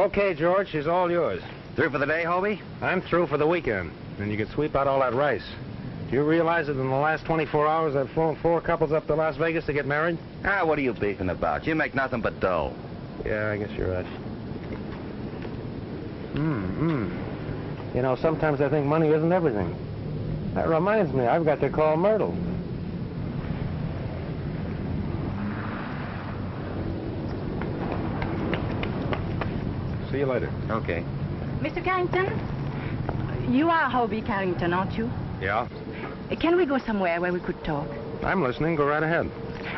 Okay, George, she's all yours. Through for the day, Hobie? I'm through for the weekend. And you can sweep out all that rice. Do you realize that in the last 24 hours I've flown 4 couples up to Las Vegas to get married? Ah, what are you beefing about? You make nothing but dough. Yeah, I guess you're right. You know, sometimes I think money isn't everything. That reminds me, I've got to call Myrtle. See you later. Okay. Mr. Carrington, you are Hobie Carrington, aren't you? Yeah? Can we go somewhere where we could talk? I'm listening. Go right ahead.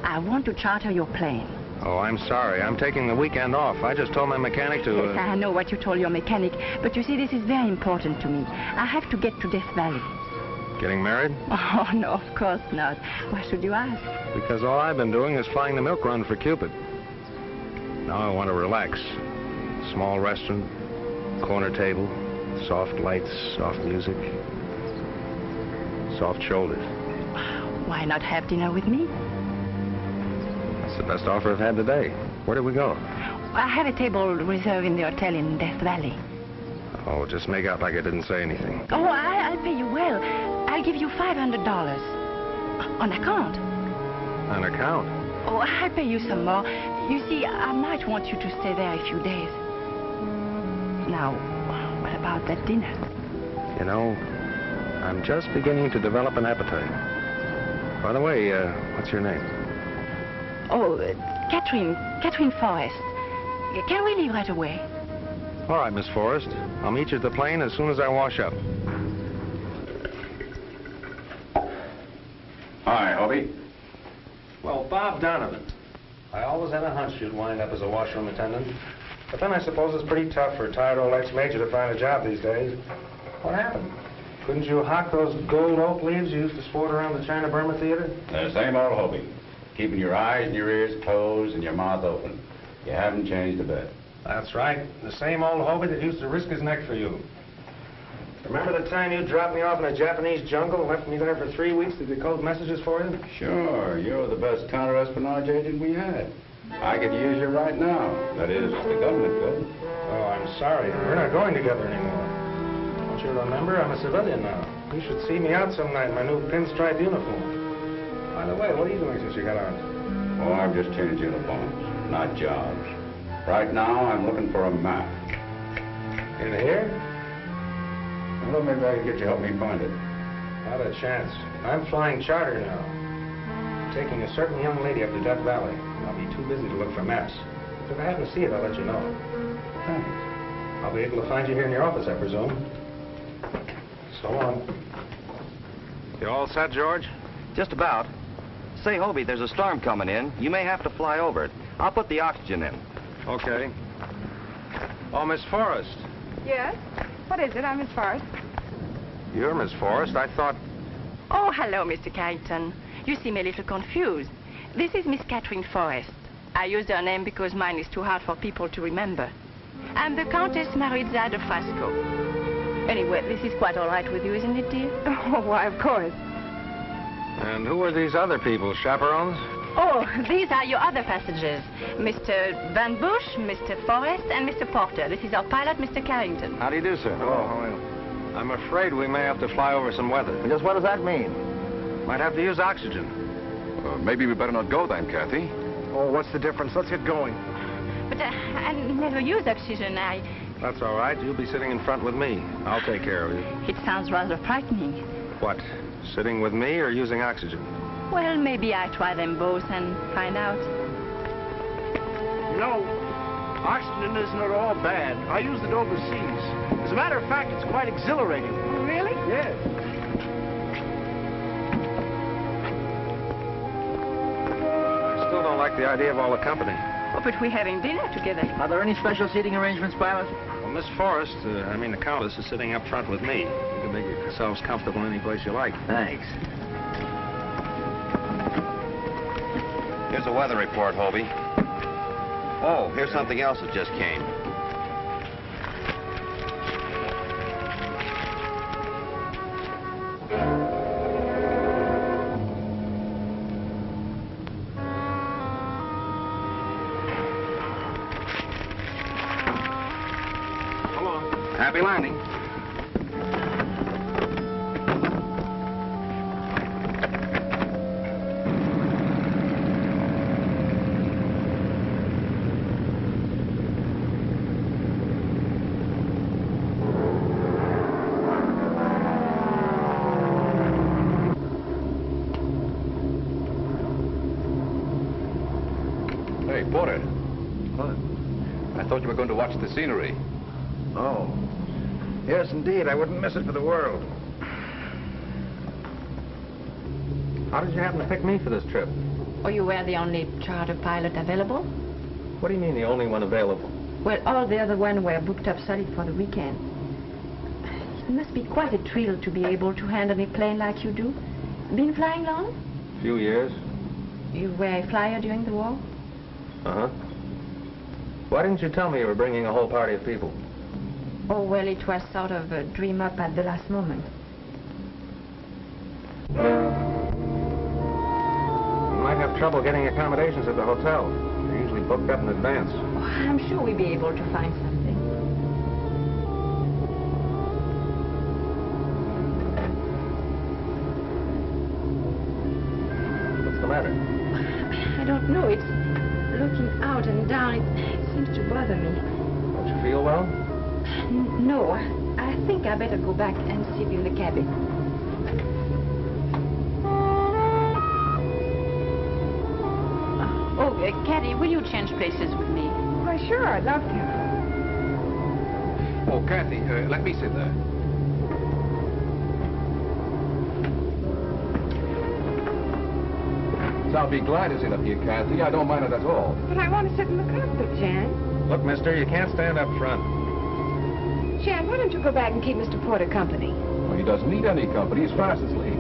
I want to charter your plane. Oh, I'm sorry. I'm taking the weekend off. I just told my mechanic to... Yes, I know what you told your mechanic, but you see, this is very important to me. I have to get to Death Valley. Getting married? Oh, no, of course not. Why should you ask? Because all I've been doing is flying the milk run for Cupid. Now I want to relax. Small restaurant, corner table, soft lights, soft music, soft shoulders. Why not have dinner with me? That's the best offer I've had today. Where do we go? I have a table reserved in the hotel in Death Valley. Oh, just make out like I didn't say anything. Oh, I'll pay you well. I'll give you $500. On account. On account? Oh, I'll pay you some more. You see, I might want you to stay there a few days. Now, what about that dinner? You know, I'm just beginning to develop an appetite. By the way, what's your name? Oh, Catherine Forrest. Can we leave right away? All right, Miss Forrest. I'll meet you at the plane as soon as I wash up. Hi, Hobie. Well, Bob Donovan. I always had a hunch you'd wind up as a washroom attendant. But then I suppose it's pretty tough for a tired old ex-major to find a job these days. What happened? Couldn't you hawk those gold oak leaves you used to sport around the China Burma Theater? The same old Hobie. Keeping your eyes and your ears closed and your mouth open. You haven't changed a bit. That's right. The same old Hobie that used to risk his neck for you. Remember the time you dropped me off in a Japanese jungle and left me there for 3 weeks to decode messages for you? Sure, you're the best counter-espionage agent we had. I could use you right now. That is, the government could. Oh, I'm sorry. We're not going together anymore. Don't you remember? I'm a civilian now. You should see me out some night in my new pinstripe uniform. By the way, what are you doing since you got out? Oh, I've just changed uniforms, not jobs. Right now, I'm looking for a map. In here? Well, maybe I can get you to help me find it. Not a chance. I'm flying charter now. I'm taking a certain young lady up to Death Valley. I'll be too busy to look for maps. But if I happen to see it, I'll let you know. Thanks. I'll be able to find you here in your office, I presume. So long. You all set, George? Just about. Say, Hobie, there's a storm coming in. You may have to fly over it. I'll put the oxygen in. Okay. Oh, Miss Forrest. Yes? What is it? I'm Miss Forrest. You're Miss Forrest. I thought... Oh, hello, Mr. Carrington. You seem a little confused. This is Miss Catherine Forrest. I use her name because mine is too hard for people to remember. I'm the Countess Maritza de Frasco. Anyway, this is quite all right with you, isn't it, dear? Oh, why, of course. And who are these other people, chaperones? Oh, these are your other passengers. Mr. Van Bush, Mr. Forrest, and Mr. Porter. This is our pilot, Mr. Carrington. How do you do, sir? Oh, I'm afraid we may have to fly over some weather. Just what does that mean? Might have to use oxygen. Maybe we better not go then, Kathy. Oh, what's the difference? Let's get going. But I never use oxygen. That's all right. You'll be sitting in front with me. I'll take care of you. It sounds rather frightening. What? Sitting with me or using oxygen? Well, maybe I try them both and find out. You know, oxygen isn't at all bad. I use it overseas. As a matter of fact, it's quite exhilarating. Oh, really? Yes. I still don't like the idea of all the company. Oh, but we're having dinner together. Are there any special seating arrangements, pilot? Well, Miss Forrest, the Countess, is sitting up front with me. You can make yourselves comfortable any place you like. Thanks. Here's a weather report, Hobie. Oh, here's something else that just came. Happy landing. Hey, Porter. What? I thought you were going to watch the scenery. Oh. Yes, indeed. I wouldn't miss it for the world. How did you happen to pick me for this trip? Oh, you were the only charter pilot available? What do you mean the only one available? Well, all the other ones were booked up solid for the weekend. It must be quite a thrill to be able to handle a plane like you do. Been flying long? A few years. You were a flyer during the war? Uh-huh. Why didn't you tell me you were bringing a whole party of people? Oh, well, it was sort of a dream up at the last moment. You might have trouble getting accommodations at the hotel. They're usually booked up in advance. Oh, I'm sure we'll be able to find something. What's the matter? I don't know. It's looking out and down. It seems to bother me. Don't you feel well? No, I think I better go back and sleep in the cabin. Caddy, will you change places with me? Why, sure, I'd love to. Oh, Kathy, let me sit there. So I'll be glad to sit up here, Kathy. I don't mind it at all. But I want to sit in the cockpit, Jan. Look, mister, you can't stand up front. Jan, why don't you go back and keep Mr. Porter company? Well, he doesn't need any company. He's fast asleep.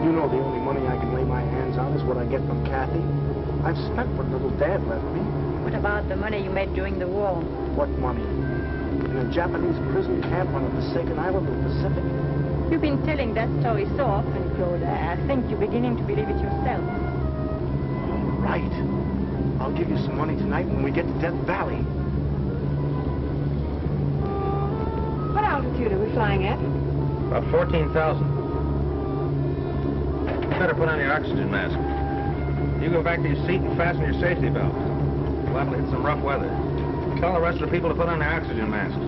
You know the only money I can lay my hands on is what I get from Kathy. I've spent what little Dad left me. What about the money you made during the war? What money? In a Japanese prison camp on a forsaken island in the Pacific. You've been telling that story so often, Claude. I think you're beginning to believe it yourself. All right. I'll give you some money tonight when we get to Death Valley. What altitude are we flying at? About 14,000. You better put on your oxygen mask. You go back to your seat and fasten your safety belt. You're liable to hit some rough weather. Tell the rest of the people to put on their oxygen masks.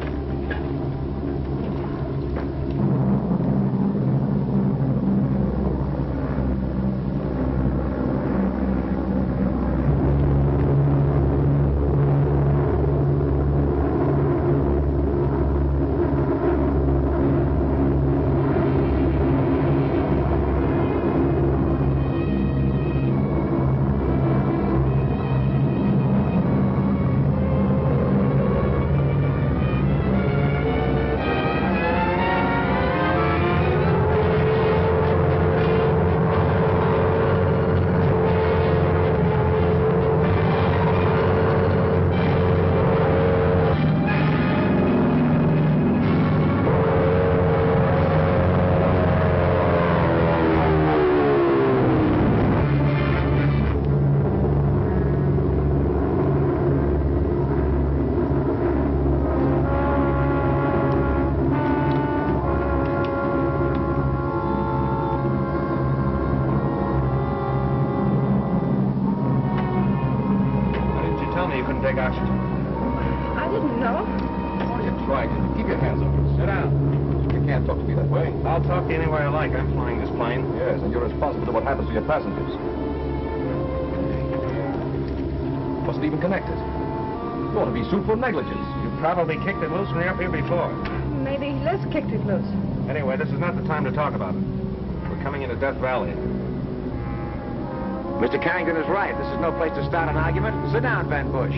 I didn't know. What are you trying to do? Keep your hands up. Sit down. You can't talk to me that way. I'll talk to you any way I like. I'm flying this plane. Yes, and you're responsible for what happens to your passengers. Wasn't even connected. You ought to be sued for negligence. You probably kicked it loose when you were up here before. Maybe Les kicked it loose. Anyway, this is not the time to talk about it. We're coming into Death Valley. Mr. Carrington is right. This is no place to start an argument. Sit down, Van Bush.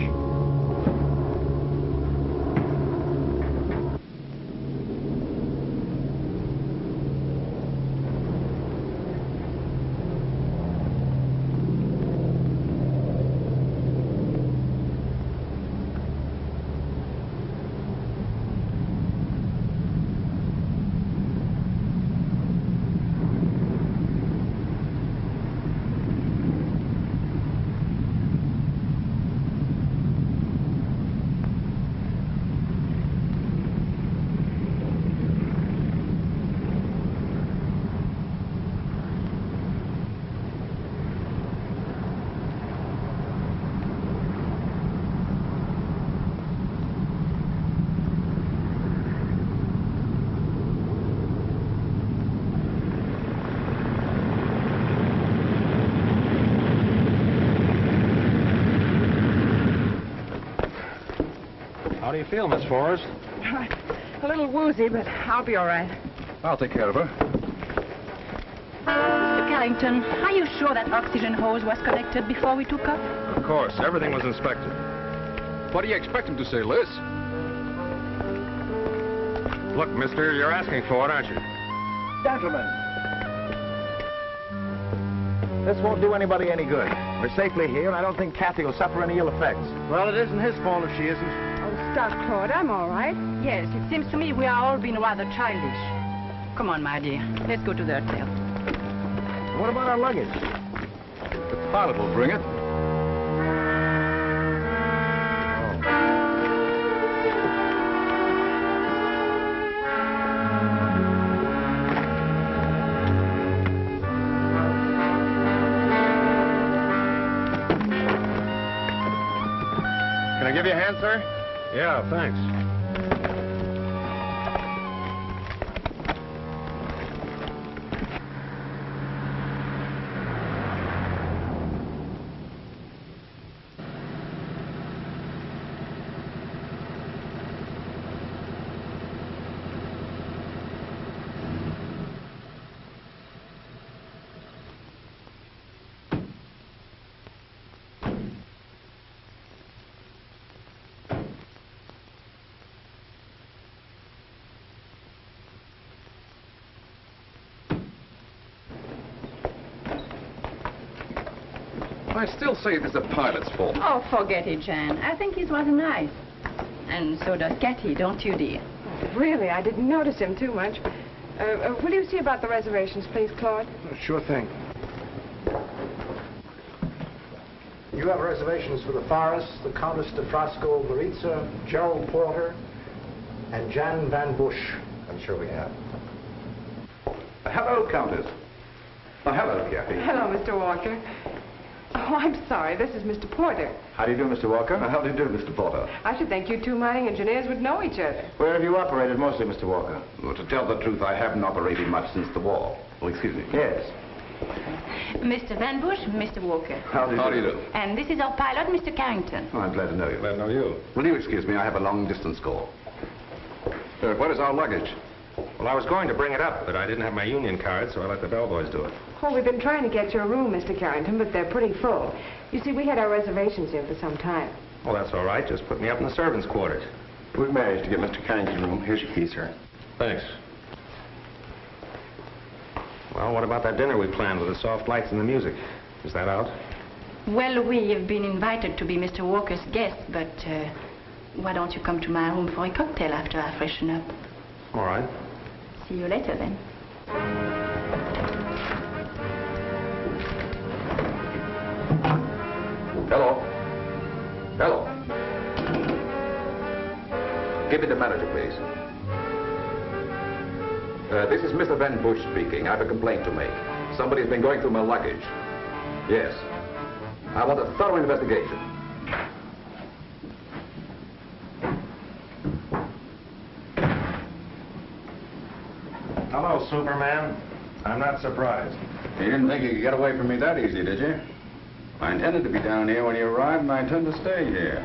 How do you feel, Miss Forrest? A little woozy, but I'll be all right. I'll take care of her. Mr. Carrington, are you sure that oxygen hose was connected before we took off? Of course, everything was inspected. What do you expect him to say, Liz? Look, mister, you're asking for it, aren't you? Gentlemen, this won't do anybody any good. We're safely here, and I don't think Kathy will suffer any ill effects. Well, it isn't his fault if she isn't. Oh, stop, Claude. I'm all right. Yes, it seems to me we are all being rather childish. Come on, my dear. Let's go to the hotel. What about our luggage? The pilot will bring it. Can I give you a hand, sir? Yeah, thanks. I still say it is the pilot's fault. Oh, forget it, Jan. I think he's rather nice. And so does Kathy, don't you, dear? Really, I didn't notice him too much. Will you see about the reservations, please, Claude? Sure thing. You have reservations for the Forest, the Countess de Frasco Maritza, Gerald Porter, and Jan Van Bush. I'm sure we have. Hello, Countess. Oh, hello, Kathy. Hello, Mr. Walker. Oh, I'm sorry. This is Mr. Porter. How do you do, Mr. Walker? How do you do, Mr. Porter? I should think you two mining engineers would know each other. Where have you operated mostly, Mr. Walker? Well, to tell the truth, I haven't operated much since the war. Oh, excuse me. Yes. Mr. Van Bush, Mr. Walker. How do you do? And this is our pilot, Mr. Carrington. Oh, I'm glad to know you. Glad to know you. Will you excuse me? I have a long-distance call. What is our luggage? Well, I was going to bring it up, but I didn't have my union card, so I let the bellboys do it. Oh, we've been trying to get your room, Mr. Carrington, but they're pretty full. You see, we had our reservations here for some time. Well, that's all right. Just put me up in the servants' quarters. We've managed to get Mr. Carrington's room. Here's your key, sir. Thanks. Well, what about that dinner we planned with the soft lights and the music? Is that out? Well, we have been invited to be Mr. Walker's guest, but why don't you come to my room for a cocktail after I freshen up? All right. See you later, then. Hello. Hello. Give me the manager, please. This is Mr. Van Bush speaking. I have a complaint to make. Somebody's been going through my luggage. Yes. I want a thorough investigation. Hello, Superman. I'm not surprised. You didn't think you could get away from me that easy, did you? I intended to be down here when you arrived, and I intend to stay here.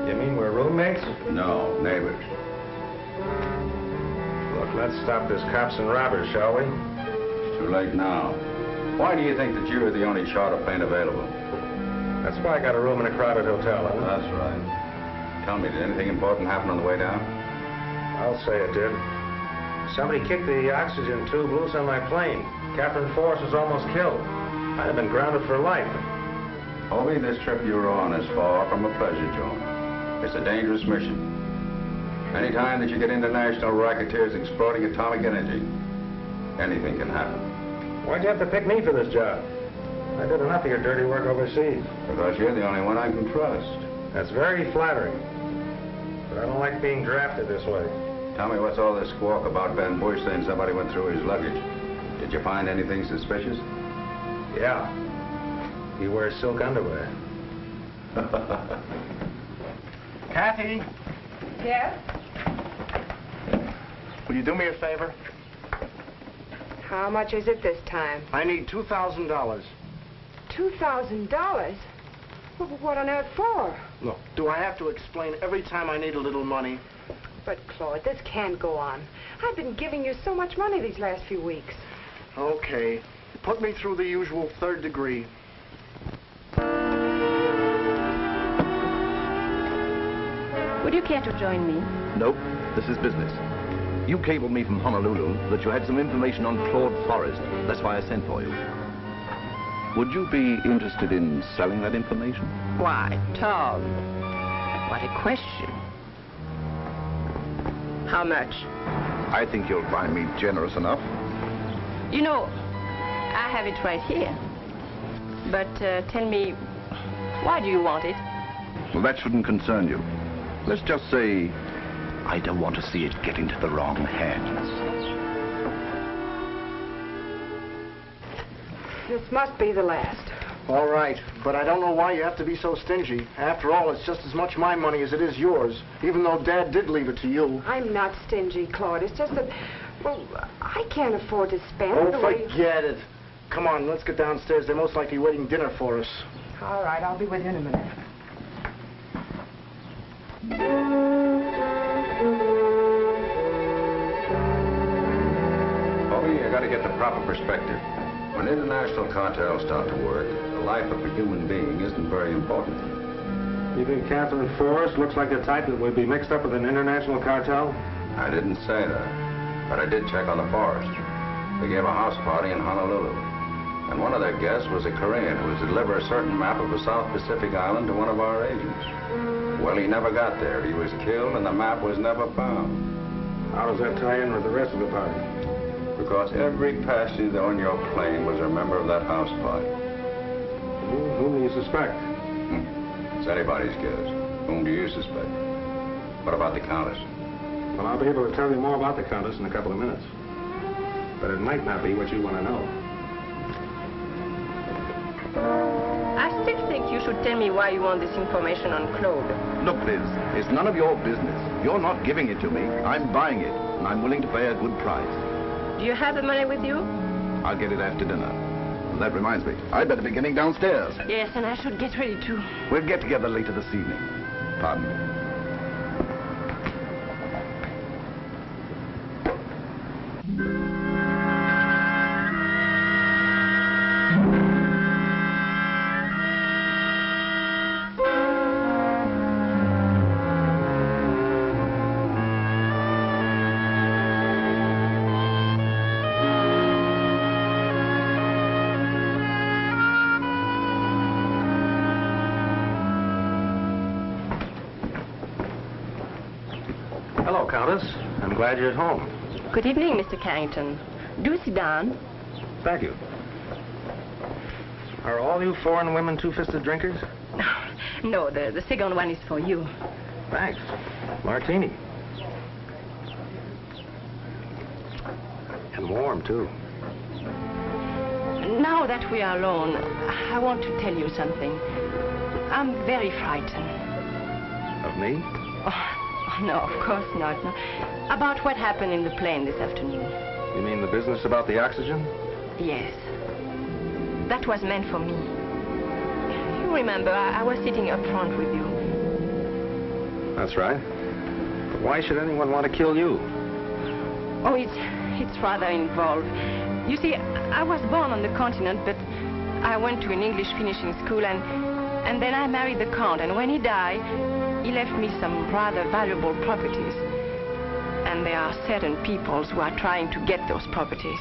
You mean we're roommates? No, neighbors. Look, let's stop this cops and robbers, shall we? It's too late now. Why do you think that you are the only charter plane available? That's why I got a room in a crowded hotel. That's right. Tell me, did anything important happen on the way down? I'll say it did. Somebody kicked the oxygen tube loose on my plane. Captain Forrest was almost killed. I'd have been grounded for life. Only this trip you're on is far from a pleasure zone. It's a dangerous mission. Any time that you get international racketeers exploiting atomic energy, anything can happen. Why'd you have to pick me for this job? I did enough of your dirty work overseas. Because you're the only one I can trust. That's very flattering. But I don't like being drafted this way. Tell me, what's all this squawk about Van Bush saying somebody went through his luggage? Did you find anything suspicious? Yeah. He wears silk underwear. Kathy, Yes? will you do me a favor? How much is it this time? I need $2,000. $2,000? Well, but what on earth for? Look, do I have to explain every time I need a little money? But, Claude, this can't go on. I've been giving you so much money these last few weeks. Okay. Put me through the usual 3rd degree. Would you care to join me? Nope, this is business. You cabled me from Honolulu that you had some information on Claude Forrest. That's why I sent for you. Would you be interested in selling that information? Why, Tom, what a question. How much? I think you'll find me generous enough. You know, I have it right here. But tell me, why do you want it? Well, that shouldn't concern you. Let's just say I don't want to see it get into the wrong hands. This must be the last. All right, but I don't know why you have to be so stingy. After all, it's just as much my money as it is yours, even though Dad did leave it to you. I'm not stingy, Claude. It's just that, well, I can't afford to spend Oh, the way... forget it. Come on, let's get downstairs. They're most likely waiting dinner for us. All right, I'll be with you in a minute. Bobby, you gotta get the proper perspective. When international cartels start to work, the life of a human being isn't very important. You think Catherine Forrest looks like the type that would be mixed up with an international cartel? I didn't say that, but I did check on the Forrest. They gave a house party in Honolulu, and one of their guests was a Korean who was to deliver a certain map of a South Pacific island to one of our agents. Well, he never got there. He was killed, and the map was never found. How does that tie in with the rest of the party? Because every passenger on your plane was a member of that house party. Whom do you suspect? It's anybody's guess. Whom do you suspect? What about the Countess? Well, I'll be able to tell you more about the Countess in a couple of minutes. But it might not be what you want to know. I still think you should tell me why you want this information on Claude. Look, Liz, it's none of your business. You're not giving it to me. I'm buying it, and I'm willing to pay a good price. Do you have the money with you? I'll get it after dinner. And that reminds me, I'd better be getting downstairs. Yes, and I should get ready too. We'll get together later this evening. Pardon me. Hello, Countess. I'm glad you're at home. Good evening, Mr. Carrington. Do sit down. Thank you. Are all you foreign women two-fisted drinkers? No, the second one is for you. Thanks. Martini. And warm, too. Now that we are alone, I want to tell you something. I'm very frightened. Of me? Oh, no, of course not. No. About what happened in the plane this afternoon. You mean the business about the oxygen? Yes. That was meant for me. You remember, I was sitting up front with you. That's right. But why should anyone want to kill you? Oh, it's rather involved. You see, I was born on the continent, but I went to an English finishing school, and then I married the Count, and when he died, he left me some rather valuable properties. And there are certain peoples who are trying to get those properties.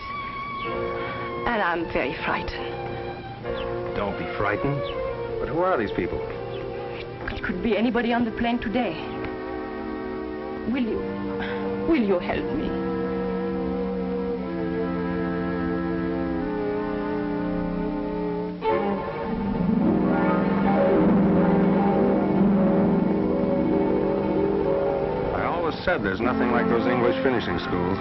And I'm very frightened. Don't be frightened. But who are these people? It could be anybody on the plane today. Will you help me? Said there's nothing like those English finishing schools.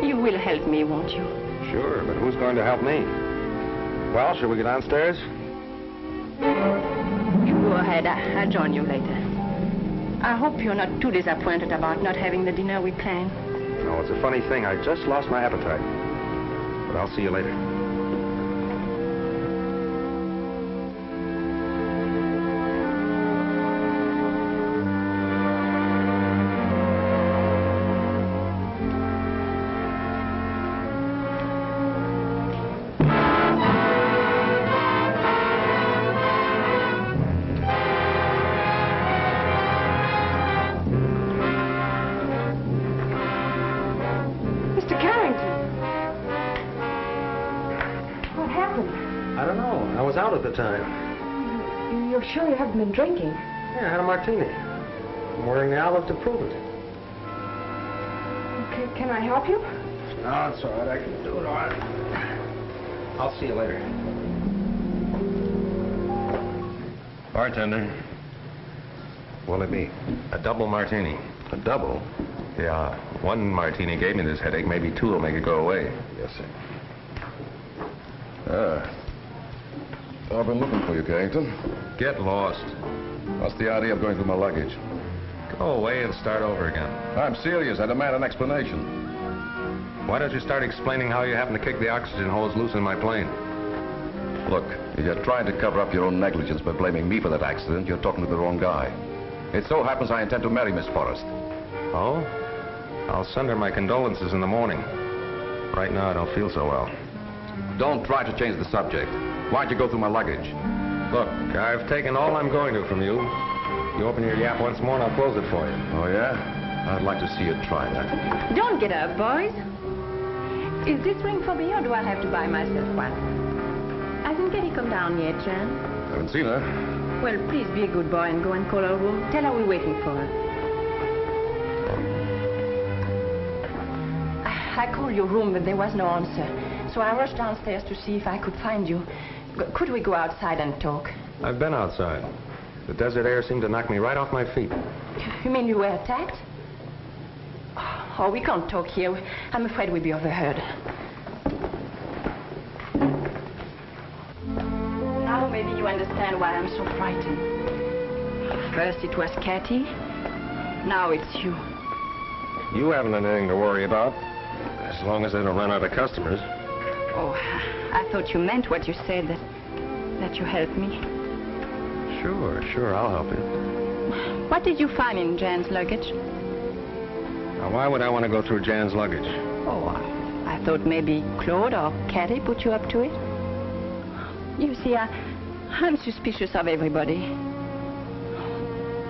You will help me, won't you? Sure, but who's going to help me? Well, shall we get downstairs? You go ahead. I'll join you later. I hope you're not too disappointed about not having the dinner we planned. No, it's a funny thing. I just lost my appetite. But I'll see you later. At the time. You're sure you haven't been drinking? Yeah, I had a martini. I'm wearing the olive to prove it. Okay, can I help you? No, it's all right. I can do it all right. I'll see you later. Bartender. What'll it be? A double martini. A double? Yeah. One martini gave me this headache. Maybe two will make it go away. Yes, sir. I've been looking for you, Carrington. Get lost. What's the idea of going through my luggage? Go away and start over again. I'm serious. I demand an explanation. Why don't you start explaining how you happened to kick the oxygen hose loose in my plane? Look, if you're trying to cover up your own negligence by blaming me for that accident, you're talking to the wrong guy. It so happens I intend to marry Miss Forrest. Oh? I'll send her my condolences in the morning. Right now, I don't feel so well. Don't try to change the subject. Why'd you go through my luggage? Look, I've taken all I'm going to from you. You open your yap once more and I'll close it for you. Oh, yeah? I'd like to see you try that. Don't get up, boys. Is this ring for me or do I have to buy myself one? Hasn't Katie come down yet, Jan? Haven't seen her. Well, please be a good boy and go and call her room. Tell her we're waiting for her. I called your room, but there was no answer. So I rushed downstairs to see if I could find you. Could we go outside and talk? I've been outside. The desert air seemed to knock me right off my feet. You mean you were attacked? Oh, we can't talk here. I'm afraid we'll be overheard. Now maybe you understand why I'm so frightened. First it was Katie. Now it's you. You haven't anything to worry about. As long as they don't run out of customers. Oh, I thought you meant what you said, that you helped me. Sure, I'll help you. What did you find in Jan's luggage? Now, why would I want to go through Jan's luggage? Oh, I thought maybe Claude or Katie put you up to it. You see, I'm suspicious of everybody.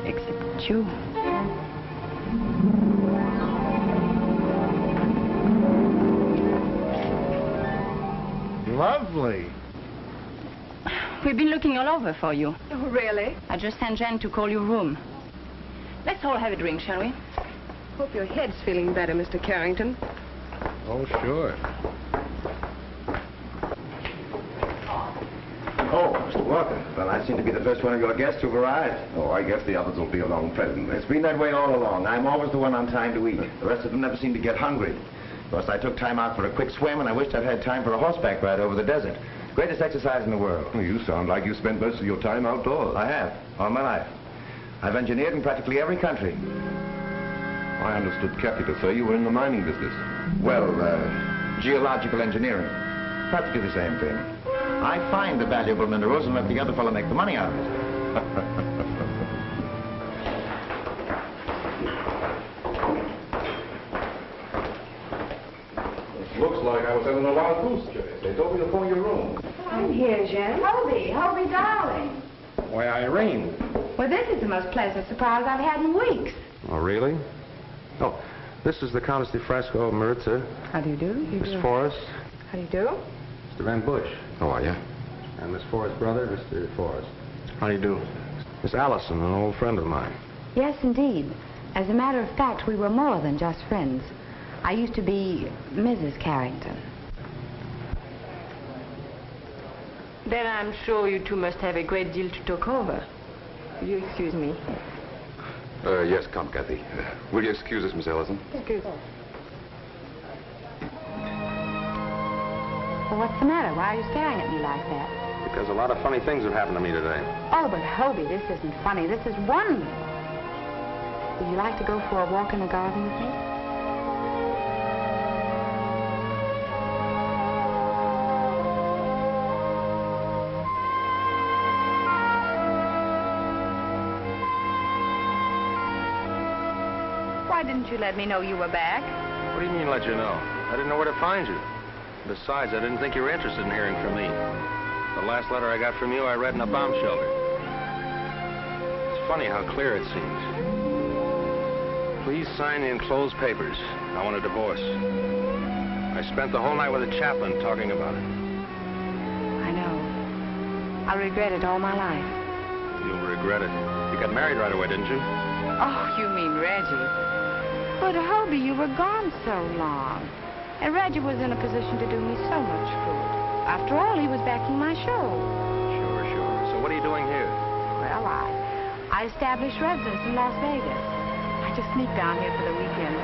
Except you. Lovely. We've been looking all over for you. Oh, really? I just sent Jan to call your room. Let's all have a drink, shall we? Hope your head's feeling better, Mr. Carrington. Oh, sure. Oh, Mr. Walker. Well, I seem to be the first one of your guests who've arrived. Oh, I guess the others will be along presently. It's been that way all along. I'm always the one on time to eat. The rest of them never seem to get hungry. Plus, I took time out for a quick swim, and I wished I'd had time for a horseback ride over the desert. Greatest exercise in the world. Well, you sound like you spent most of your time outdoors. I have, all my life. I've engineered in practically every country. I understood Kathy to say you were in the mining business. Well, geological engineering. Practically the same thing. I find the valuable minerals and let the other fellow make the money out of it. Looks like I was having a wild goose chase. They told me to phone your room. I'm here, Jen. Hobie, darling. Why, Irene. Well, this is the most pleasant surprise I've had in weeks. Oh, really? Oh, this is the Countess de Fresco of Maritza. How do you do? Miss Forrest. How do you do? Mr. Van Bush. How are you? And Miss Forrest's brother, Mr. Forrest. How do you do? Miss Allison, an old friend of mine. Yes, indeed. As a matter of fact, we were more than just friends. I used to be Mrs. Carrington. Then I'm sure you two must have a great deal to talk over. Will you excuse me? Yes, come, Kathy. Will you excuse us, Miss Ellison? Excuse me. Well, what's the matter? Why are you staring at me like that? Because a lot of funny things have happened to me today. Oh, but Hobie, this isn't funny. This is wonderful. Would you like to go for a walk in the garden with me? Why didn't you let me know you were back? What do you mean, let you know? I didn't know where to find you. Besides, I didn't think you were interested in hearing from me. The last letter I got from you, I read in a bomb shelter. It's funny how clear it seems. Please sign the enclosed papers. I want a divorce. I spent the whole night with a chaplain talking about it. I know. I'll regret it all my life. You'll regret it. You got married right away, didn't you? Oh, you mean Reggie. But, Hobie, you were gone so long. And Reggie was in a position to do me so much good. After all, he was backing my show. Sure. So what are you doing here? Well, I established residence in Las Vegas. I just sneaked down here for the weekend.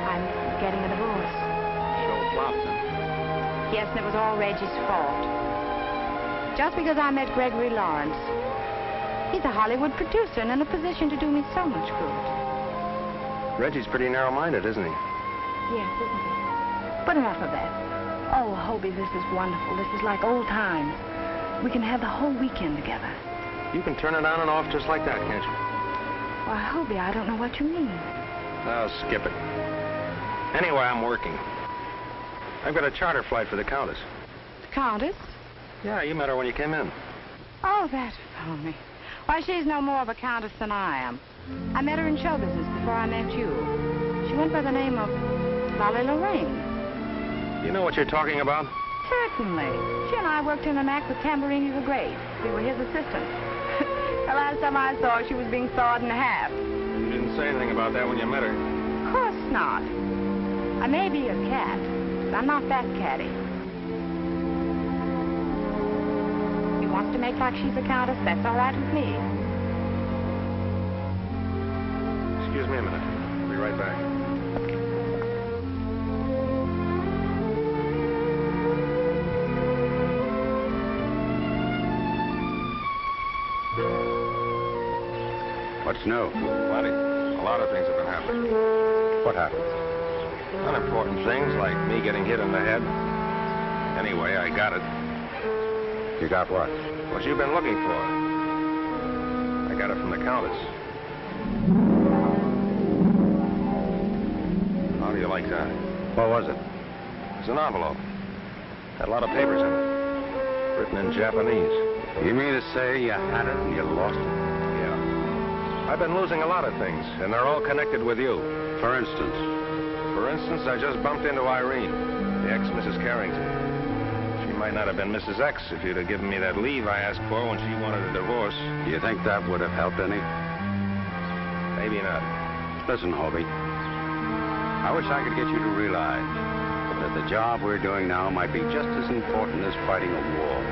I'm getting a divorce. Show flopped, huh? Yes, and it was all Reggie's fault. Just because I met Gregory Lawrence. He's a Hollywood producer and in a position to do me so much good. Reggie's pretty narrow-minded, isn't he? Yes, isn't he? But enough of that. Oh, Hobie, this is wonderful. This is like old times. We can have the whole weekend together. You can turn it on and off just like that, can't you? Why, Hobie, I don't know what you mean. Oh, skip it. Anyway, I'm working. I've got a charter flight for the Countess. The Countess? Yeah, you met her when you came in. Oh, that's phony. Why, she's no more of a countess than I am. I met her in show business before I met you. She went by the name of Lolly Lorraine. You know what you're talking about? Certainly. She and I worked in an act with Tamburini the Great. We were his assistants. The last time I saw her, she was being sawed in half. You didn't say anything about that when you met her. Of course not. I may be a cat, but I'm not that catty. She wants to make like she's a countess. That's all right with me. Excuse me a minute. I'll be right back. What's new? Plenty. A lot of things have been happening. What happened? Unimportant things like me getting hit in the head. Anyway, I got it. You got what? What you've been looking for. I got it from the Countess. How do you like that? What was it? It's an envelope. Had a lot of papers in it. Written in Japanese. You mean to say you had it and you lost it? Yeah. I've been losing a lot of things, and they're all connected with you. For instance? For instance, I just bumped into Irene, the ex-Mrs. Carrington. She might not have been Mrs. X if you'd have given me that leave I asked for when she wanted a divorce. Do you think that would have helped any? Maybe not. Listen, Hobie. I wish I could get you to realize that the job we're doing now might be just as important as fighting a war.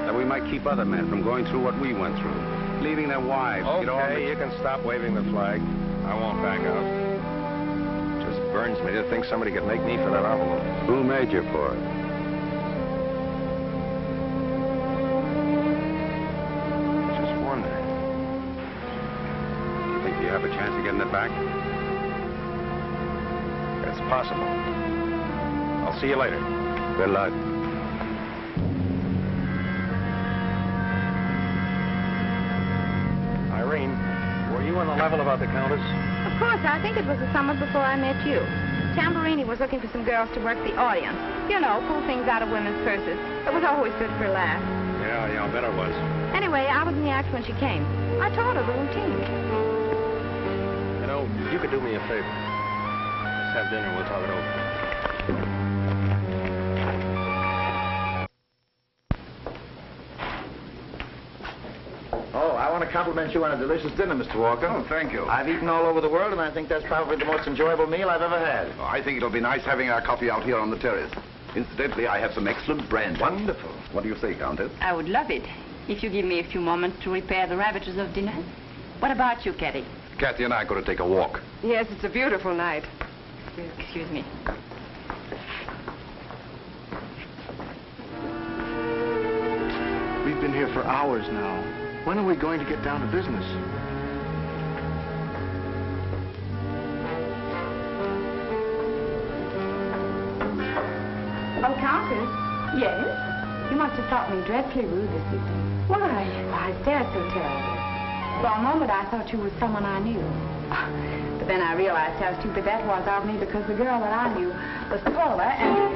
That we might keep other men from going through what we went through, leaving their wives. Okay, you can stop waving the flag. I won't back out. It just burns me to think somebody could make me for that envelope. Who made you for it? Just wonder. You think you have a chance of getting it back? It's possible. I'll see you later. Good luck. Irene, were you on the level about the Countess? Of course, I think it was the summer before I met you. Tamburini was looking for some girls to work the audience. You know, pull things out of women's purses. It was always good for a laugh. Yeah, I bet it was. Anyway, I was in the act when she came. I told her the routine. You know, you could do me a favor. Let's have dinner and we'll talk it over. Oh, I want to compliment you on a delicious dinner, Mr. Walker. Oh, thank you. I've eaten all over the world, and I think that's probably the most enjoyable meal I've ever had. Oh, I think it'll be nice having our coffee out here on the terrace. Incidentally, I have some excellent brandy. Wonderful. What do you say, Countess? I would love it if you give me a few moments to repair the ravages of dinner. What about you, Kathy? Kathy and I are going to take a walk. Yes, it's a beautiful night. Excuse me. We've been here for hours now. When are we going to get down to business? Oh, Countess? Yes? You must have thought me dreadfully rude this evening. Why? Why, they're so terrible. For a moment, I thought you were someone I knew. But then I realized how stupid that was of me because the girl that I knew was taller and...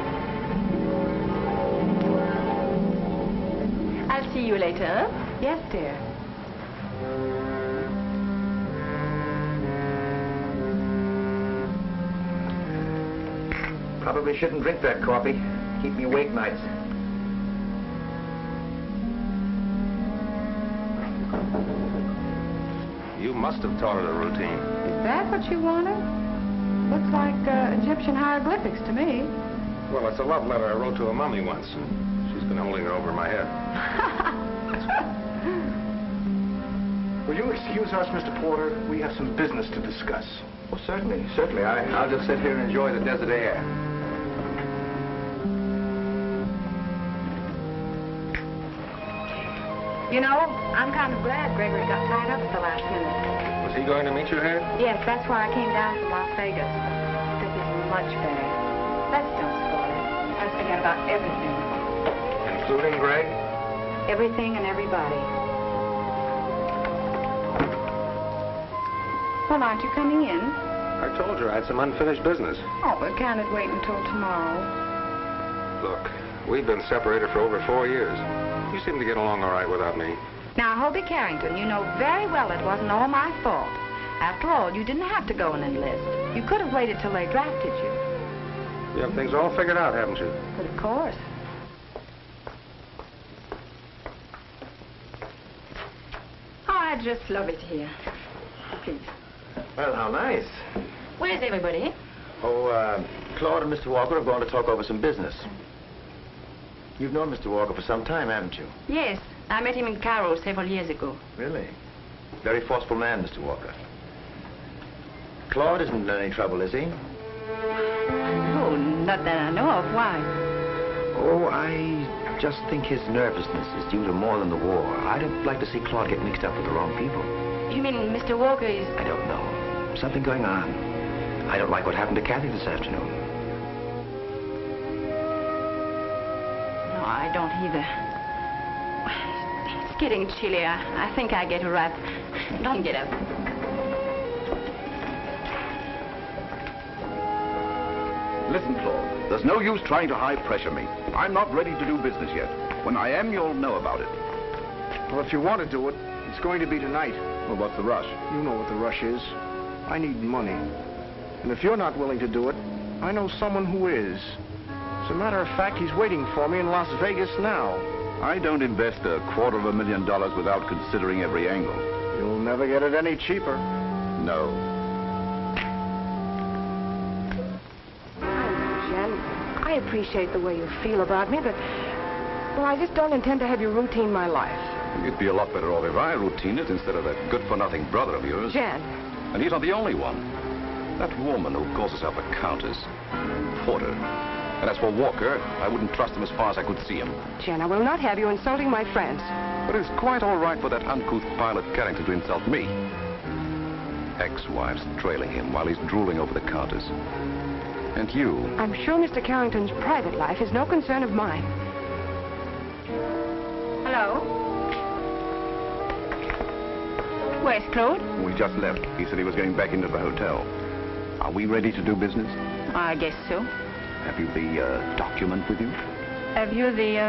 I'll see you later. Yes, dear. Probably shouldn't drink that coffee. Keep me awake nights. You must have taught her a routine. Is that what you wanted? Looks like Egyptian hieroglyphics to me. Well, it's a love letter I wrote to a mummy once, and she's been holding it over my head. Will you excuse us, Mr. Porter? We have some business to discuss. Well, certainly. I'll just sit here and enjoy the desert air. You know, I'm kind of glad Gregory got tied up at the last minute. Was he going to meet you here? Yes, that's why I came down from Las Vegas. This is much better. Let's don't spoil it. Let's forget about everything. Including Greg? Everything and everybody. Well, aren't you coming in? I told you I had some unfinished business. Oh, but can't it wait until tomorrow? Look, we've been separated for over 4 years. You seem to get along all right without me. Now, Hobie Carrington, you know very well it wasn't all my fault. After all, you didn't have to go and enlist. You could have waited till they drafted you. You have things all figured out, haven't you? But of course. Oh, I just love it here. Please. Well, how nice. Where's everybody? Oh, Claude and Mr. Walker are going to talk over some business. You've known Mr. Walker for some time, haven't you? Yes, I met him in Cairo several years ago. Really? Very forceful man, Mr. Walker. Claude isn't in any trouble, is he? Oh, not that I know of. Why? Oh, I just think his nervousness is due to more than the war. I don't like to see Claude get mixed up with the wrong people. You mean Mr. Walker is... I don't know. Something going on. I don't like what happened to Kathy this afternoon. No, I don't either. It's getting chilly. I think I get a wrap. Don't get up. Listen, Claude, there's no use trying to high-pressure me. I'm not ready to do business yet. When I am, you'll know about it. Well, if you want to do it, it's going to be tonight. Well, what's the rush? You know what the rush is. I need money. And if you're not willing to do it, I know someone who is. As a matter of fact, he's waiting for me in Las Vegas now. I don't invest $250,000 without considering every angle. You'll never get it any cheaper. No. I appreciate the way you feel about me, but, well, I just don't intend to have you routine my life. You'd be a lot better off if I routine it instead of that good-for-nothing brother of yours. Jan. And he's not the only one. That woman who calls herself a countess, Porter. And as for Walker, I wouldn't trust him as far as I could see him. Jan, I will not have you insulting my friends. But it's quite all right for that uncouth pilot Carrington to insult me. Ex-wives trailing him while he's drooling over the countess. And you... I'm sure Mr. Carrington's private life is no concern of mine. Hello? Where's Claude? We just left. He said he was going back into the hotel. Are we ready to do business? I guess so. Have you the document with you? Have you the,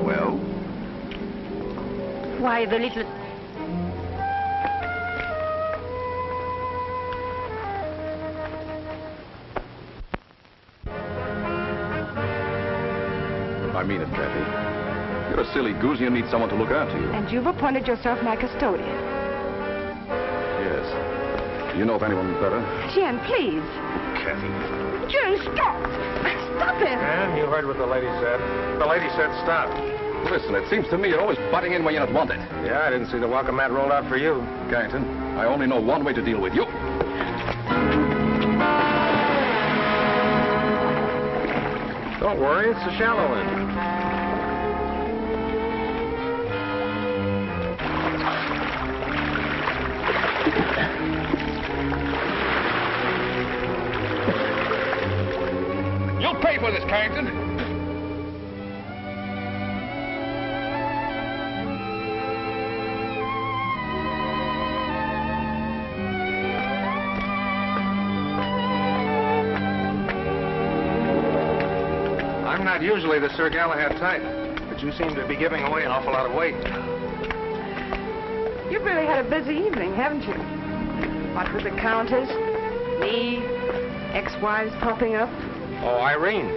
Well? Why, the little... I mean it, Kathy. You're a silly goose and you need someone to look after you. And you've appointed yourself my custodian. Yes. Do you know of anyone better? Jan, please. Kathy. Jan, stop! Stop it! And you heard what the lady said. The lady said stop. Listen, it seems to me you're always butting in when you're not wanted. Yeah, I didn't see the welcome mat rolled out for you. Carrington, I only know one way to deal with you. Don't worry, it's the shallow end. pay for this, Carrington. I'm not usually the Sir Galahad type, but you seem to be giving away an awful lot of weight. You've really had a busy evening, haven't you? What with the Countess, me, ex-wives popping up. Oh, Irene.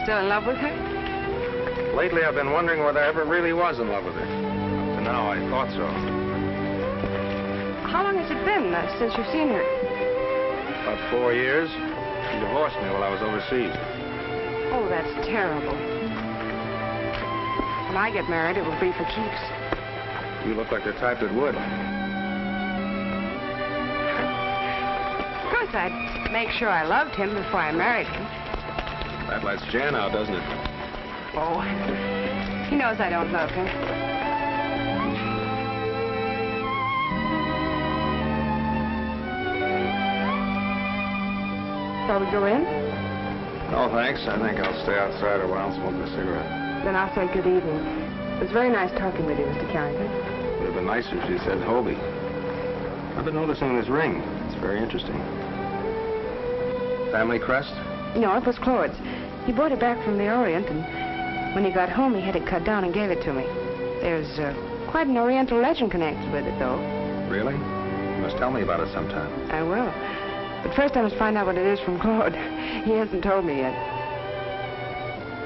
Still in love with her? Lately, I've been wondering whether I ever really was in love with her. Up to now, I thought so. How long has it been since you've seen her? About 4 years. She divorced me while I was overseas. Oh, that's terrible. When I get married, it will be for keeps. You look like the type that would. Of course, I'd make sure I loved him before I married him. That lets Jan out, doesn't it? Oh, he knows I don't love him. Shall we go in? No, thanks. I think I'll stay outside a while and smoke a cigarette. Then I'll say good evening. It was very nice talking with you, Mr. Carrington. It would have been nicer if you said Hobie. I've been noticing this ring. It's very interesting. Family crest? No, it was Claude's. He brought it back from the Orient, and when he got home, he had it cut down and gave it to me. There's quite an Oriental legend connected with it, though. Really? You must tell me about it sometime. I will. But first I must find out what it is from Claude. He hasn't told me yet.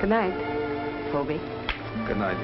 Good night, Hobie. Good night.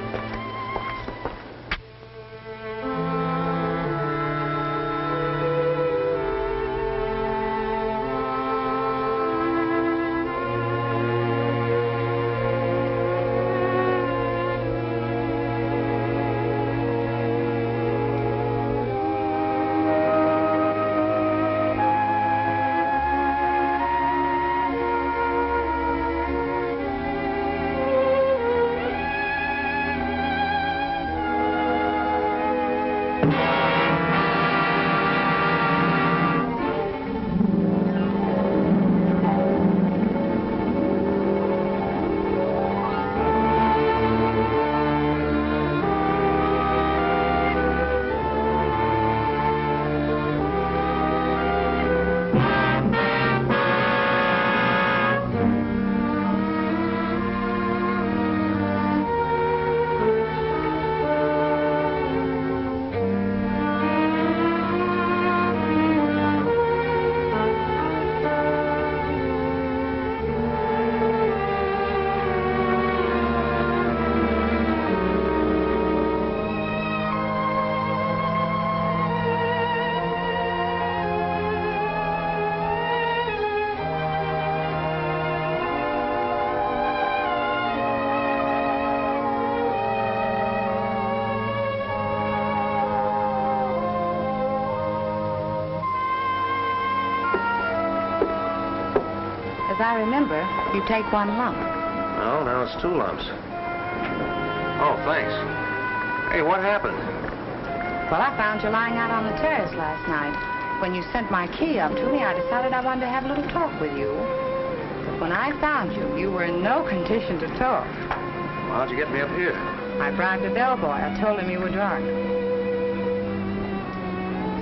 As I remember, you take one lump. No, now it's 2 lumps. Oh, thanks. Hey, what happened? Well, I found you lying out on the terrace last night. When you sent my key up to me, I decided I wanted to have a little talk with you. But when I found you, you were in no condition to talk. Well, how'd you get me up here? I bribed the bellboy. I told him you were drunk.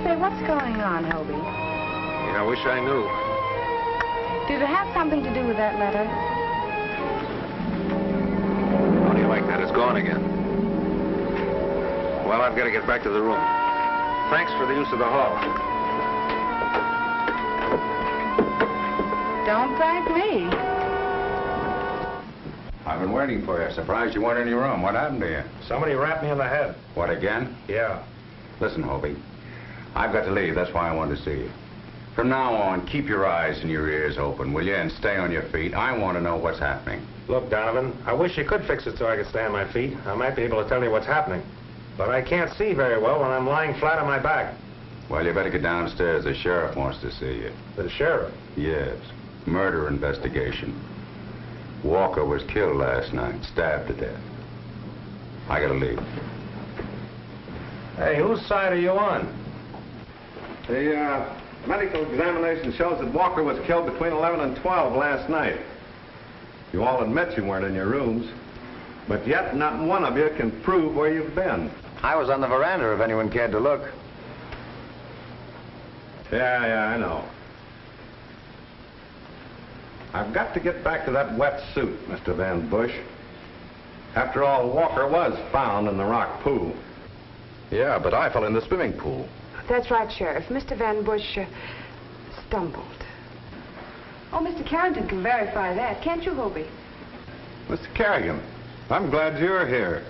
Say, what's going on, Hobie? Yeah, I wish I knew. Did it have something to do with that letter? How do you like that? It's gone again. Well, I've got to get back to the room. Thanks for the use of the hall. Don't thank me. I've been waiting for you. Surprised you weren't in your room. What happened to you? Somebody rapped me on the head. What, again? Yeah. Listen, Hobie. I've got to leave. That's why I wanted to see you. From now on, keep your eyes and your ears open, will you? And stay on your feet. I want to know what's happening. Look, Donovan, I wish you could fix it so I could stay on my feet. I might be able to tell you what's happening. But I can't see very well when I'm lying flat on my back. Well, you better get downstairs. The sheriff wants to see you. The sheriff? Yes. Murder investigation. Walker was killed last night, stabbed to death. I gotta leave. Hey, whose side are you on? The medical examination shows that Walker was killed between 11 and 12 last night. You all admit you weren't in your rooms, but yet not one of you can prove where you've been. I was on the veranda if anyone cared to look. Yeah, I know. I've got to get back to that wet suit, Mr. Van Bush. After all, Walker was found in the rock pool. Yeah, but I fell in the swimming pool. That's right, Sheriff. Mr. Van Bush stumbled. Oh, Mr. Carrington can verify that. Can't you, Hobie? Mr. Kerrigan, I'm glad you're here.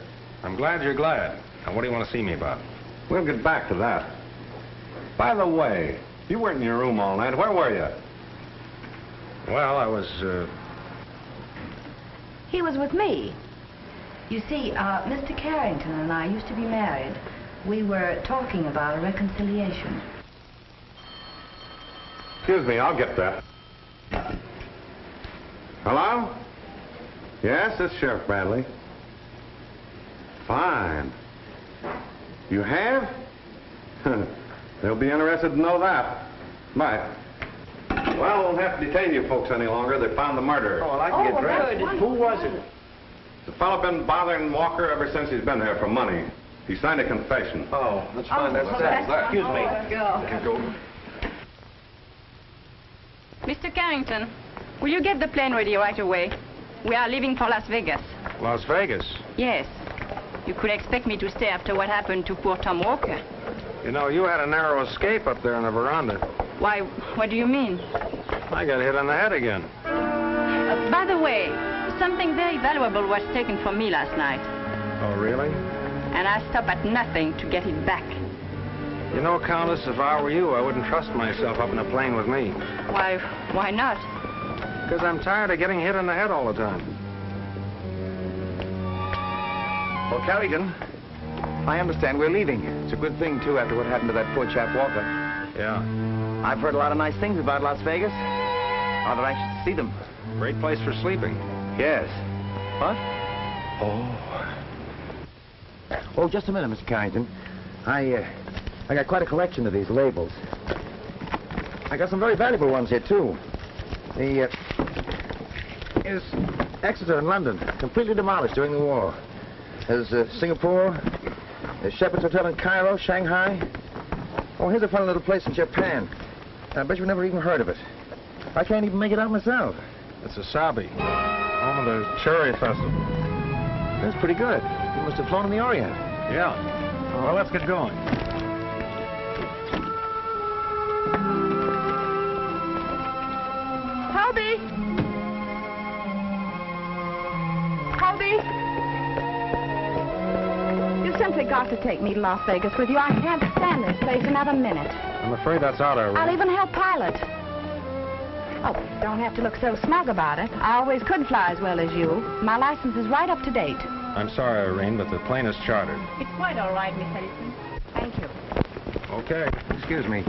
I'm glad you're glad. Now, what do you want to see me about? We'll get back to that. By the way, you weren't in your room all night. Where were you? Well, I was, He was with me. You see, Mr. Carrington and I used to be married. We were talking about a reconciliation. Excuse me, I'll get that. Hello? Yes, it's Sheriff Bradley. Fine. You have? They'll be interested to know that. Bye. Well, I won't have to detain you folks any longer. They found the murderer. Oh, well, I can get dressed. good. Who was it? The fellow been bothering Walker ever since he's been here for money. He signed a confession. Oh, let's find out. Excuse me. Let's go. Mr. Carrington, will you get the plane ready right away? We are leaving for Las Vegas. Las Vegas. Yes. You could expect me to stay after what happened to poor Tom Walker. You know, you had a narrow escape up there on the veranda. Why, what do you mean? I got hit on the head again. By the way, something very valuable was taken from me last night. Oh, really? And I stop at nothing to get it back. You know, Countess, if I were you, I wouldn't trust myself up in a plane with me. Why not? Because I'm tired of getting hit on the head all the time. Well, Carrigan, I understand we're leaving. It's a good thing, too, after what happened to that poor chap Walker. Yeah. I've heard a lot of nice things about Las Vegas. Rather anxious to see them. Great place for sleeping. Yes. What? Oh, just a minute, Mr. Carrington. I got quite a collection of these labels. I got some very valuable ones here, too. Here's Exeter and London, completely demolished during the war. There's Singapore, there's Shepherd's Hotel in Cairo, Shanghai. Oh, here's a fun little place in Japan. I bet you've never even heard of it. I can't even make it out myself. It's Asabi, home of the Cherry Festival. That's pretty good. You must have flown in the Orient. Yeah. Well, let's get going. Hobie! Hobie! You simply got to take me to Las Vegas with you. I can't stand this place another minute. I'm afraid that's out of I'll even help pilot. Oh, don't have to look so smug about it. I always could fly as well as you. My license is right up to date. I'm sorry, Irene, but the plane is chartered. It's quite all right, Miss Ellison. Thank you. Okay. Excuse me.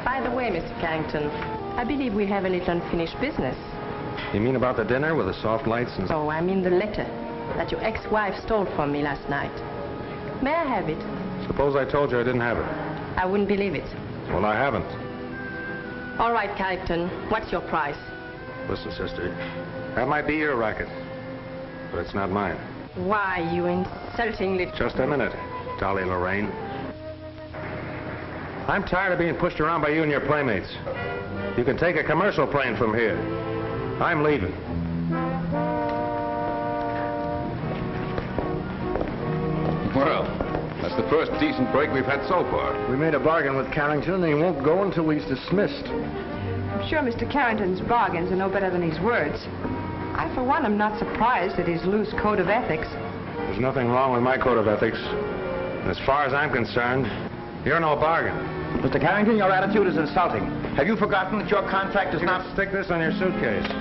By the way, Mr. Carrington, I believe we have a little unfinished business. You mean about the dinner with the soft lights and... Oh, I mean the letter that your ex-wife stole from me last night. May I have it? Suppose I told you I didn't have it. I wouldn't believe it. Well, I haven't. All right, Carrington, what's your price? Listen, sister, that might be your racket, but it's not mine. Why, you insulting little... Just a minute, Dolly Lorraine. I'm tired of being pushed around by you and your playmates. You can take a commercial plane from here. I'm leaving. Well, that's the first decent break we've had so far. We made a bargain with Carrington, and he won't go until he's dismissed. I'm sure Mr. Carrington's bargains are no better than his words. I, for one, am not surprised at his loose code of ethics. There's nothing wrong with my code of ethics. And as far as I'm concerned, you're no bargain. Mr. Carrington, your attitude is insulting. Have you forgotten that your contract is not... Stick this on your suitcase.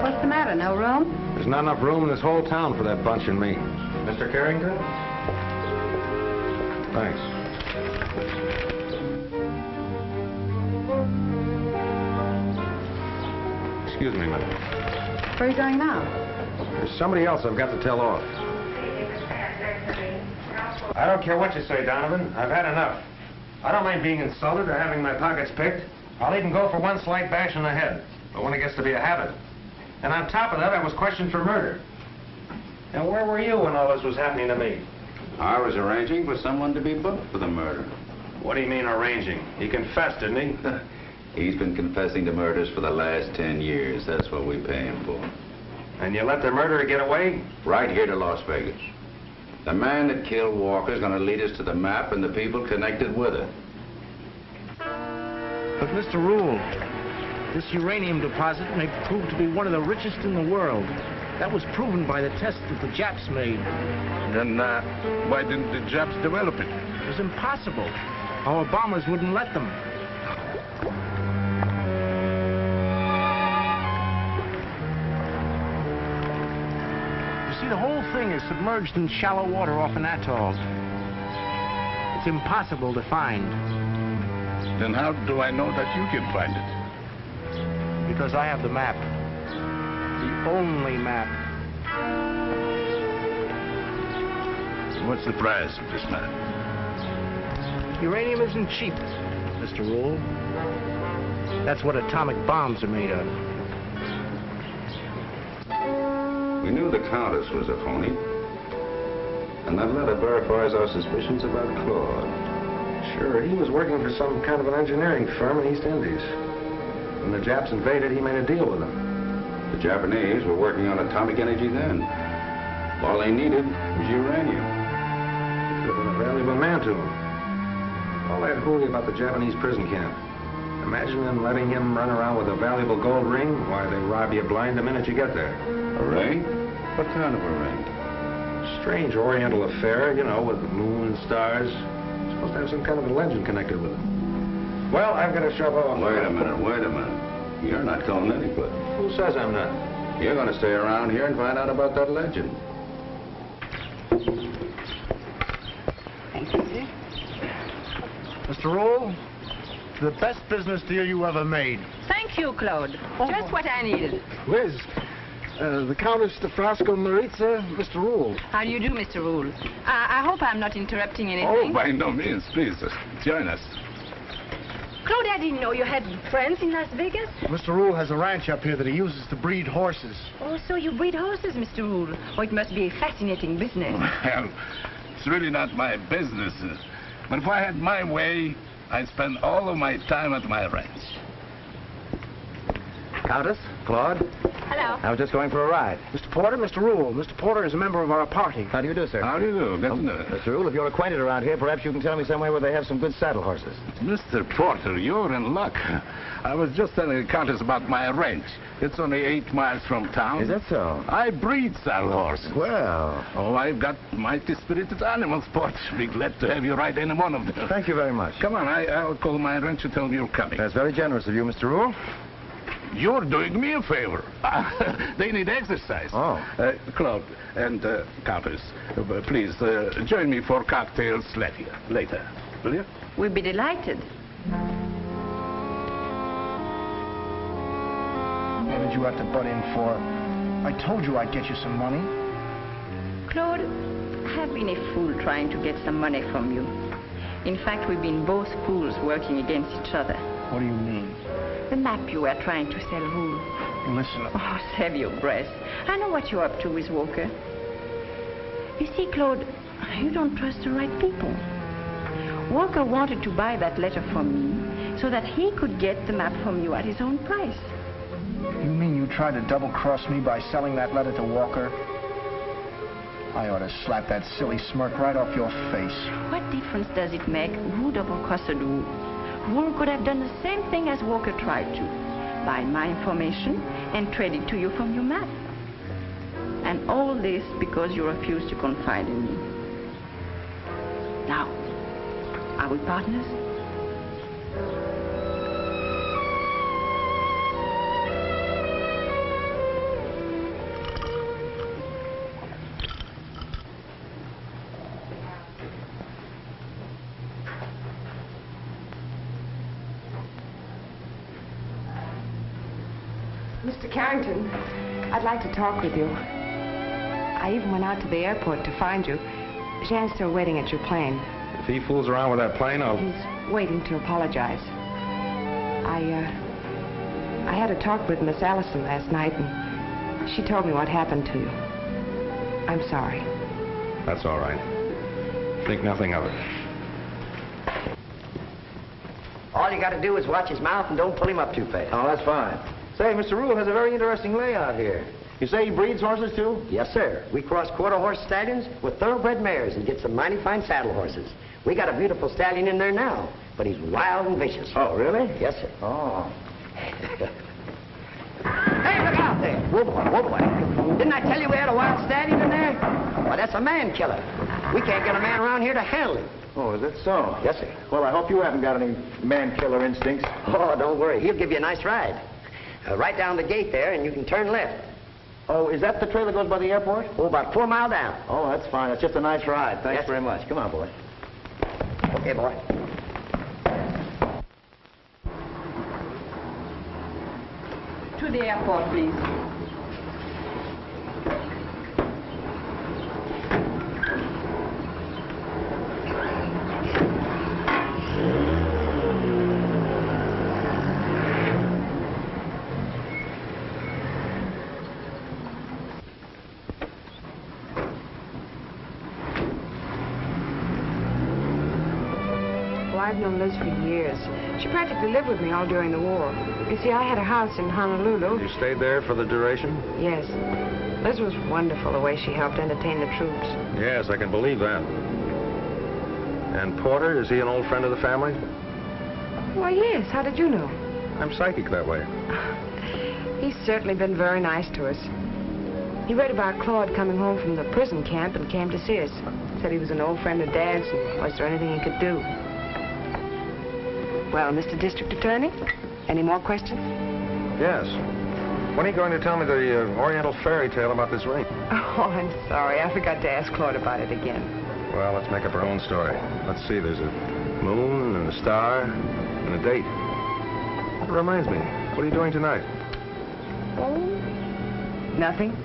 What's the matter? No room? There's not enough room in this whole town for that bunch and me. Mr. Carrington? Thanks. Excuse me, madam. Where are you going now? There's somebody else I've got to tell off. I don't care what you say, Donovan. I've had enough. I don't mind being insulted or having my pockets picked. I'll even go for one slight bash in the head. But when it gets to be a habit. And on top of that, I was questioned for murder. And where were you when all this was happening to me? I was arranging for someone to be booked for the murder. What do you mean arranging? He confessed, didn't he? He's been confessing to murders for the last 10 years. That's what we pay him for. And you let the murderer get away? Right here to Las Vegas. The man that killed Walker's going to lead us to the map and the people connected with it. But, Mr. Rule, this uranium deposit may prove to be one of the richest in the world. That was proven by the tests that the Japs made. Then why didn't the Japs develop it? It was impossible. Our bombers wouldn't let them. You see, the whole thing is submerged in shallow water off an atoll. It's impossible to find. Then how do I know that you can find it? Because I have the map. The only map. What's the price of this map? Uranium isn't cheap, Mr. Rule. That's what atomic bombs are made of. We knew the Countess was a phony. And that letter verifies our suspicions about Claude. Sure, he was working for some kind of an engineering firm in East Indies. When the Japs invaded, he made a deal with them. The Japanese were working on atomic energy then. All they needed was uranium. He could have been a valuable man to them. All that hooey about the Japanese prison camp. Imagine them letting him run around with a valuable gold ring. Why, they rob you blind the minute you get there. A ring? What kind of a ring? Strange oriental affair, you know, with the moon and stars. Supposed to have some kind of a legend connected with it. Well, I've got to shove off. Wait a minute. You're not going anywhere. Who says I'm not? You're going to stay around here and find out about that legend. Mr. Rule, the best business deal you ever made. Thank you, Claude. Just what I needed. Liz, the Countess de Frasco Maritza, Mr. Rule. How do you do, Mr. Rule? I hope I'm not interrupting anything. Oh, by no means. Please, join us. Claude, I didn't know you had friends in Las Vegas. Mr. Rule has a ranch up here that he uses to breed horses. Oh, so you breed horses, Mr. Rule. Oh, it must be a fascinating business. Well, it's really not my business. But if I had my way, I'd spend all of my time at my ranch. Countess, Claude, Hello. I was just going for a ride. Mr. Porter, Mr. Rule. Mr. Porter is a member of our party. How do you do, sir? How do you do? Good to know. Mr. Rule, if you're acquainted around here, perhaps you can tell me somewhere where they have some good saddle horses. Mr. Porter, you're in luck. I was just telling the Countess about my ranch. It's only 8 miles from town. Is that so? I breed saddle horses. Well. Oh, I've got mighty spirited animals, Sport. Be glad to have you ride any one of them. Thank you very much. Come on, I'll call my ranch and tell them you're coming. That's very generous of you, Mr. Rule. You're doing me a favor. They need exercise. Oh. Claude and Countess, please join me for cocktails later. Will you? We'll be delighted. What did you have to butt in for? I told you I'd get you some money. Claude, I've been a fool trying to get some money from you. In fact, we've been both fools working against each other. What do you mean? The map you were trying to sell who? Listen. Oh, save your breath. I know what you're up to with Walker. You see, Claude, you don't trust the right people. Walker wanted to buy that letter from me so that he could get the map from you at his own price. You mean you tried to double-cross me by selling that letter to Walker? I ought to slap that silly smirk right off your face. What difference does it make who double-crossed who? Who could have done the same thing as Walker tried to, buy my information and trade it to you from your map. And all this because you refused to confide in me. Now, are we partners? Mr. Carrington, I'd like to talk with you. I even went out to the airport to find you. Jean's still waiting at your plane. If he fools around with that plane, I'll... He's waiting to apologize. I had a talk with Miss Allison last night, and she told me what happened to you. I'm sorry. That's all right. Think nothing of it. All you got to do is watch his mouth and don't pull him up too fast. Oh, that's fine. Say, Mr. Rule has a very interesting layout here. You say he breeds horses, too? Yes, sir. We cross quarter-horse stallions with thoroughbred mares and get some mighty fine saddle horses. We got a beautiful stallion in there now, but he's wild and vicious. Oh, really? Yes, sir. Oh. Hey, look out there. Whoa, boy, whoa, boy. Didn't I tell you we had a wild stallion in there? Why, that's a man killer. We can't get a man around here to handle him. Oh, is that so? Yes, sir. Well, I hope you haven't got any man-killer instincts. Oh, don't worry. He'll give you a nice ride. Right down the gate there, and you can turn left. Oh, is that the trail that goes by the airport? Oh, about 4 miles down. Oh, that's fine. It's just a nice ride. Thanks Yes. very much. Come on, boy. Okay, boy. To the airport, please. I've known Liz for years. She practically lived with me all during the war. You see, I had a house in Honolulu. You stayed there for the duration? Yes. Liz was wonderful, the way she helped entertain the troops. Yes, I can believe that. And Porter, is he an old friend of the family? Why, yes. How did you know? I'm psychic that way. He's certainly been very nice to us. He read about Claude coming home from the prison camp and came to see us. Said he was an old friend of Dad's and was there anything he could do. Well, Mr. District Attorney, any more questions? Yes. When are you going to tell me the Oriental fairy tale about this ring? Oh, I'm sorry. I forgot to ask Claude about it again. Well, let's make up our own story. Let's see, there's a moon and a star and a date. That reminds me, what are you doing tonight? Oh, nothing.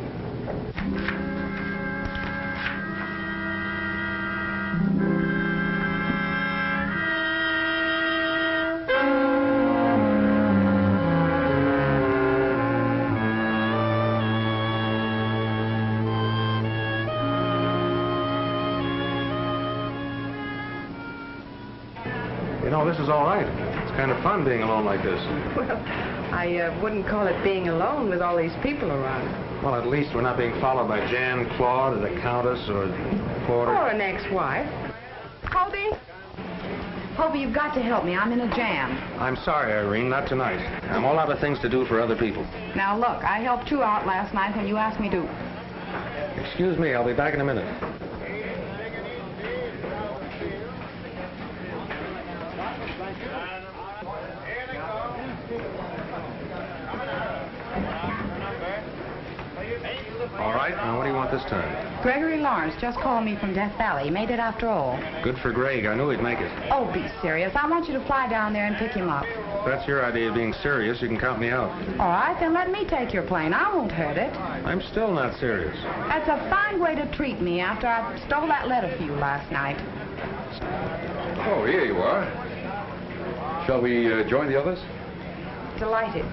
You know, this is all right. It's kind of fun being alone like this. Well, I wouldn't call it being alone with all these people around. Well, at least we're not being followed by Jan, Claude, or the Countess, or Porter. Or an ex-wife. Hobie? Hobie, you've got to help me. I'm in a jam. I'm sorry, Irene, not tonight. I'm all out of things to do for other people. Now, look, I helped you out last night when you asked me to. Excuse me, I'll be back in a minute. All right, now what do you want this time? Gregory Lawrence just called me from Death Valley. He made it after all. Good for Greg. I knew he'd make it. Oh, be serious. I want you to fly down there and pick him up. If that's your idea of being serious, you can count me out. All right, then let me take your plane. I won't hurt it. I'm still not serious. That's a fine way to treat me after I stole that letter for you last night. Oh, here you are. Shall we join the others? Delighted.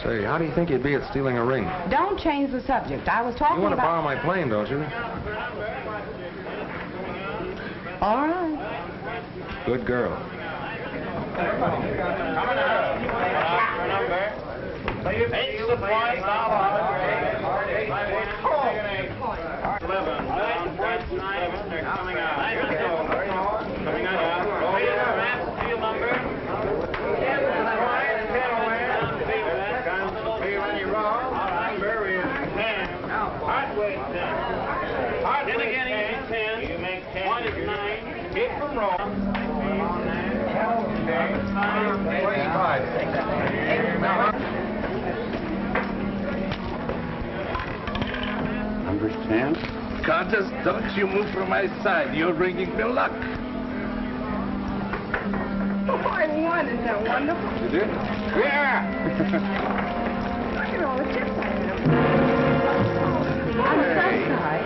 Say, how do you think you'd be at stealing a ring? Don't change the subject. I was talking You want to borrow about... my plane, don't you? All right. Good girl. Coming out. Number. Eight the point. 11. They're coming out. Coming out. Field number. Then again, he's 10. You make 10. 1 is 9. Hit from wrong. 25. Number 10. Countess, don't you move from my side. You're bringing me luck. Oh, I won. Isn't that wonderful? You did? Yeah! Look at all the chips I have. I'm so sorry.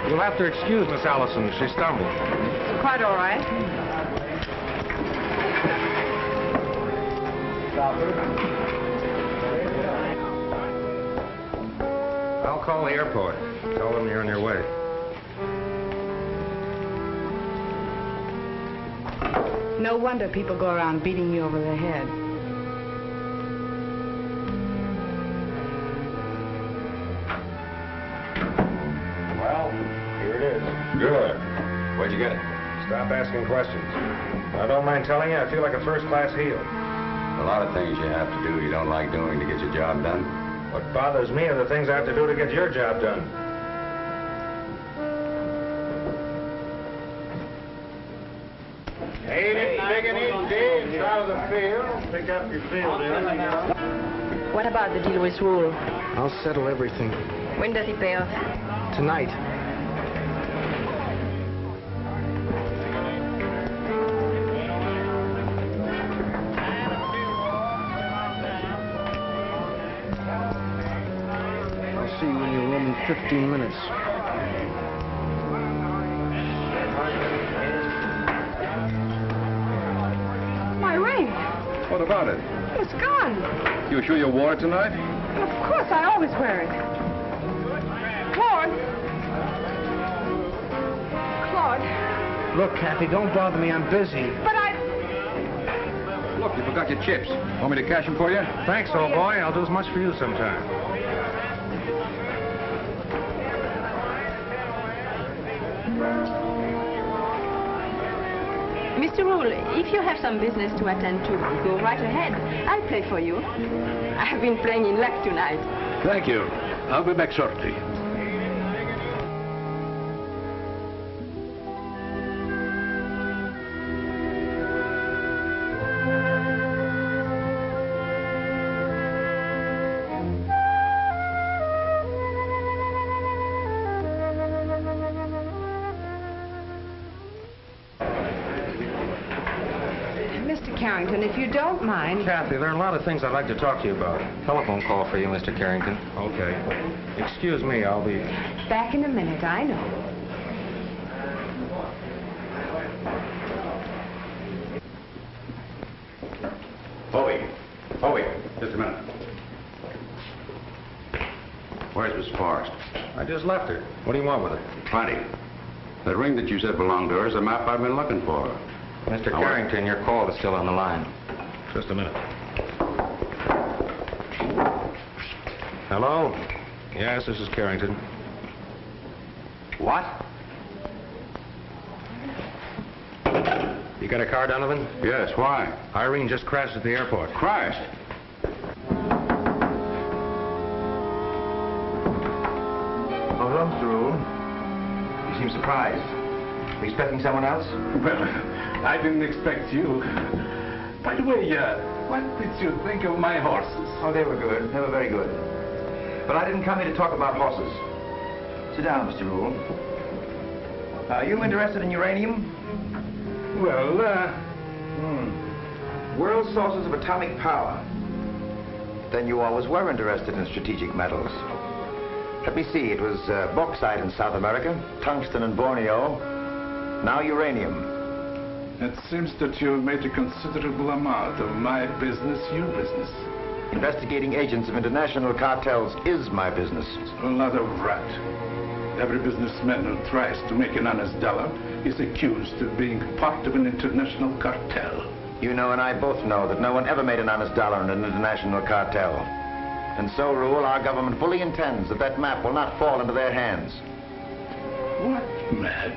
You'll have to excuse Miss Allison. She stumbled. It's quite all right. I'll call the airport. Tell them you're on your way. No wonder people go around beating you over the head. Well, here it is. Good. Where'd you get it? Stop asking questions. I don't mind telling you, I feel like a first-class heel. A lot of things you have to do you don't like doing to get your job done. What bothers me are the things I have to do to get your job done. Ain't it big and easy? Out of the field. Pick up your field. What about the deal with Rule? I'll settle everything. When does he pay off? Tonight. I'll see you in your room in 15 minutes. My ring. What about it? It's gone. You sure you wore it tonight? Of course, I always wear it. Claude. Claude. Look, Kathy, don't bother me. I'm busy. But I... Look, you forgot your chips. Want me to cash them for you? Thanks, old boy. I'll do as much for you sometime. Mr. Rule, if you have some business to attend to, go right ahead. I'll play for you. I've been playing in luck tonight. Thank you. I'll be back shortly. Mr. Carrington, if you don't mind... Kathy, there are a lot of things I'd like to talk to you about. Telephone call for you, Mr. Carrington. Okay. Excuse me, I'll be... Back in a minute, I know. Howie, just a minute. Where's Miss Forrest? I just left her. What do you want with it? Plenty. That ring that you said belonged to her is the map I've been looking for. Mr. Carrington, your call is still on the line. Just a minute. Hello? Yes, this is Carrington. What? You got a car, Donovan? Yes, why? Irene just crashed at the airport. Crashed? Oh, hello, Mr. Rule. You seem surprised. Were you expecting someone else? Well, I didn't expect you. By the way, what did you think of my horses? Oh, they were good. They were very good. But I didn't come here to talk about horses. Sit down, Mr. Rule. Are you interested in uranium? Well, World sources of atomic power. Then you always were interested in strategic metals. Let me see, it was bauxite in South America, tungsten in Borneo, now uranium. it seems that you've made a considerable amount of my business your business. Investigating agents of international cartels is my business. A lot of rat. Every businessman who tries to make an honest dollar is accused of being part of an international cartel. You know and I both know that no one ever made an honest dollar in an international cartel. And so, Rule, our government fully intends that that map will not fall into their hands. What map?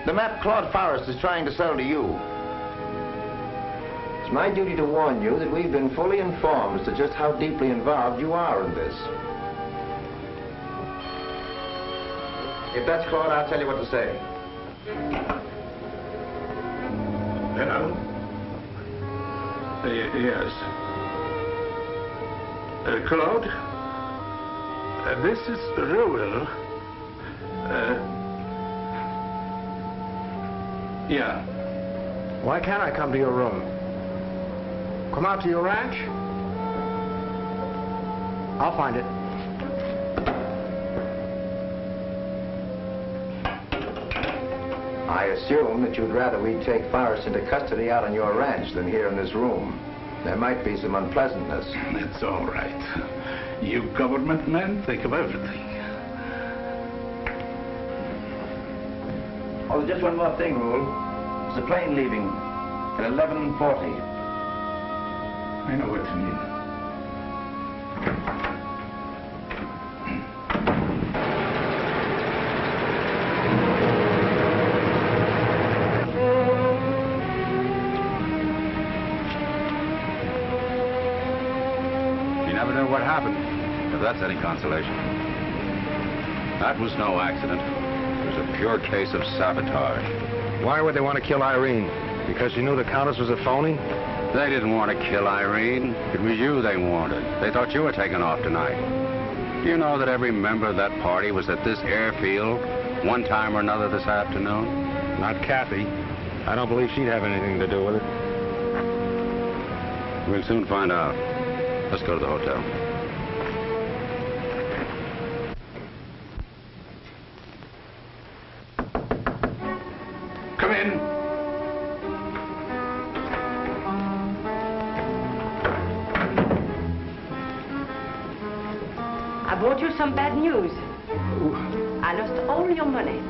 The map Claude Forrest is trying to sell to you. It's my duty to warn you that we've been fully informed as to just how deeply involved you are in this. If that's Claude, I'll tell you what to say. Hello? Yes. Claude? This is Rowell. Yeah. Why can't I come to your room? Come out to your ranch? I'll find it. I assume that you'd rather we take Forrest into custody out on your ranch than here in this room. There might be some unpleasantness. It's all right. You government men think of everything. Oh, just one more thing, Rule. There's a plane leaving at 11:40. I know what you mean. You never knew what happened, if that's any consolation. That was no accident. It was a pure case of sabotage. Why would they want to kill Irene? Because she knew the Countess was a phony? They didn't want to kill Irene. It was you they wanted. They thought you were taking off tonight. Do you know that every member of that party was at this airfield one time or another this afternoon? Not Kathy. I don't believe she'd have anything to do with it. We'll soon find out. Let's go to the hotel. Come in. I brought you some bad news. I lost all your money.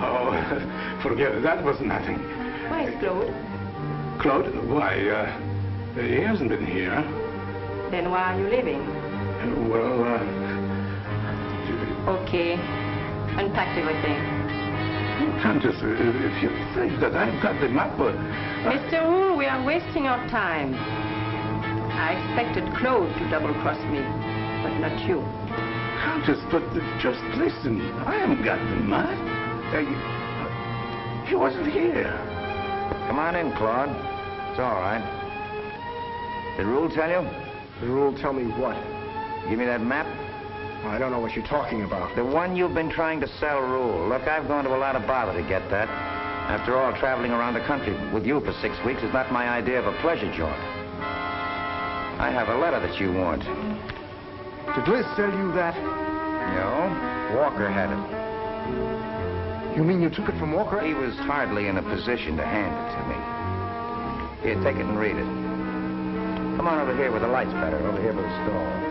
Oh, forget it. That was nothing. Where's Claude? Claude? Why, he hasn't been here. Then why are you leaving? Well, Okay. Unpack everything. Countess, if you think that I've got the map... Mr. Rule, we are wasting our time. I expected Claude to double-cross me, but not you. Countess, but just listen. I haven't got the map. He wasn't here. Come on in, Claude. It's all right. Did Rule tell you? The rule tell me what? Give me that map. I don't know what you're talking about. The one you've been trying to sell, Rule. Look, I've gone to a lot of bother to get that. After all, traveling around the country with you for 6 weeks is not my idea of a pleasure jaunt. I have a letter that you want. Did Liz tell you that? No, Walker had it. You mean you took it from Walker? He was hardly in a position to hand it to me. Here, take it and read it. Come on over here where the light's better, over here by the stall.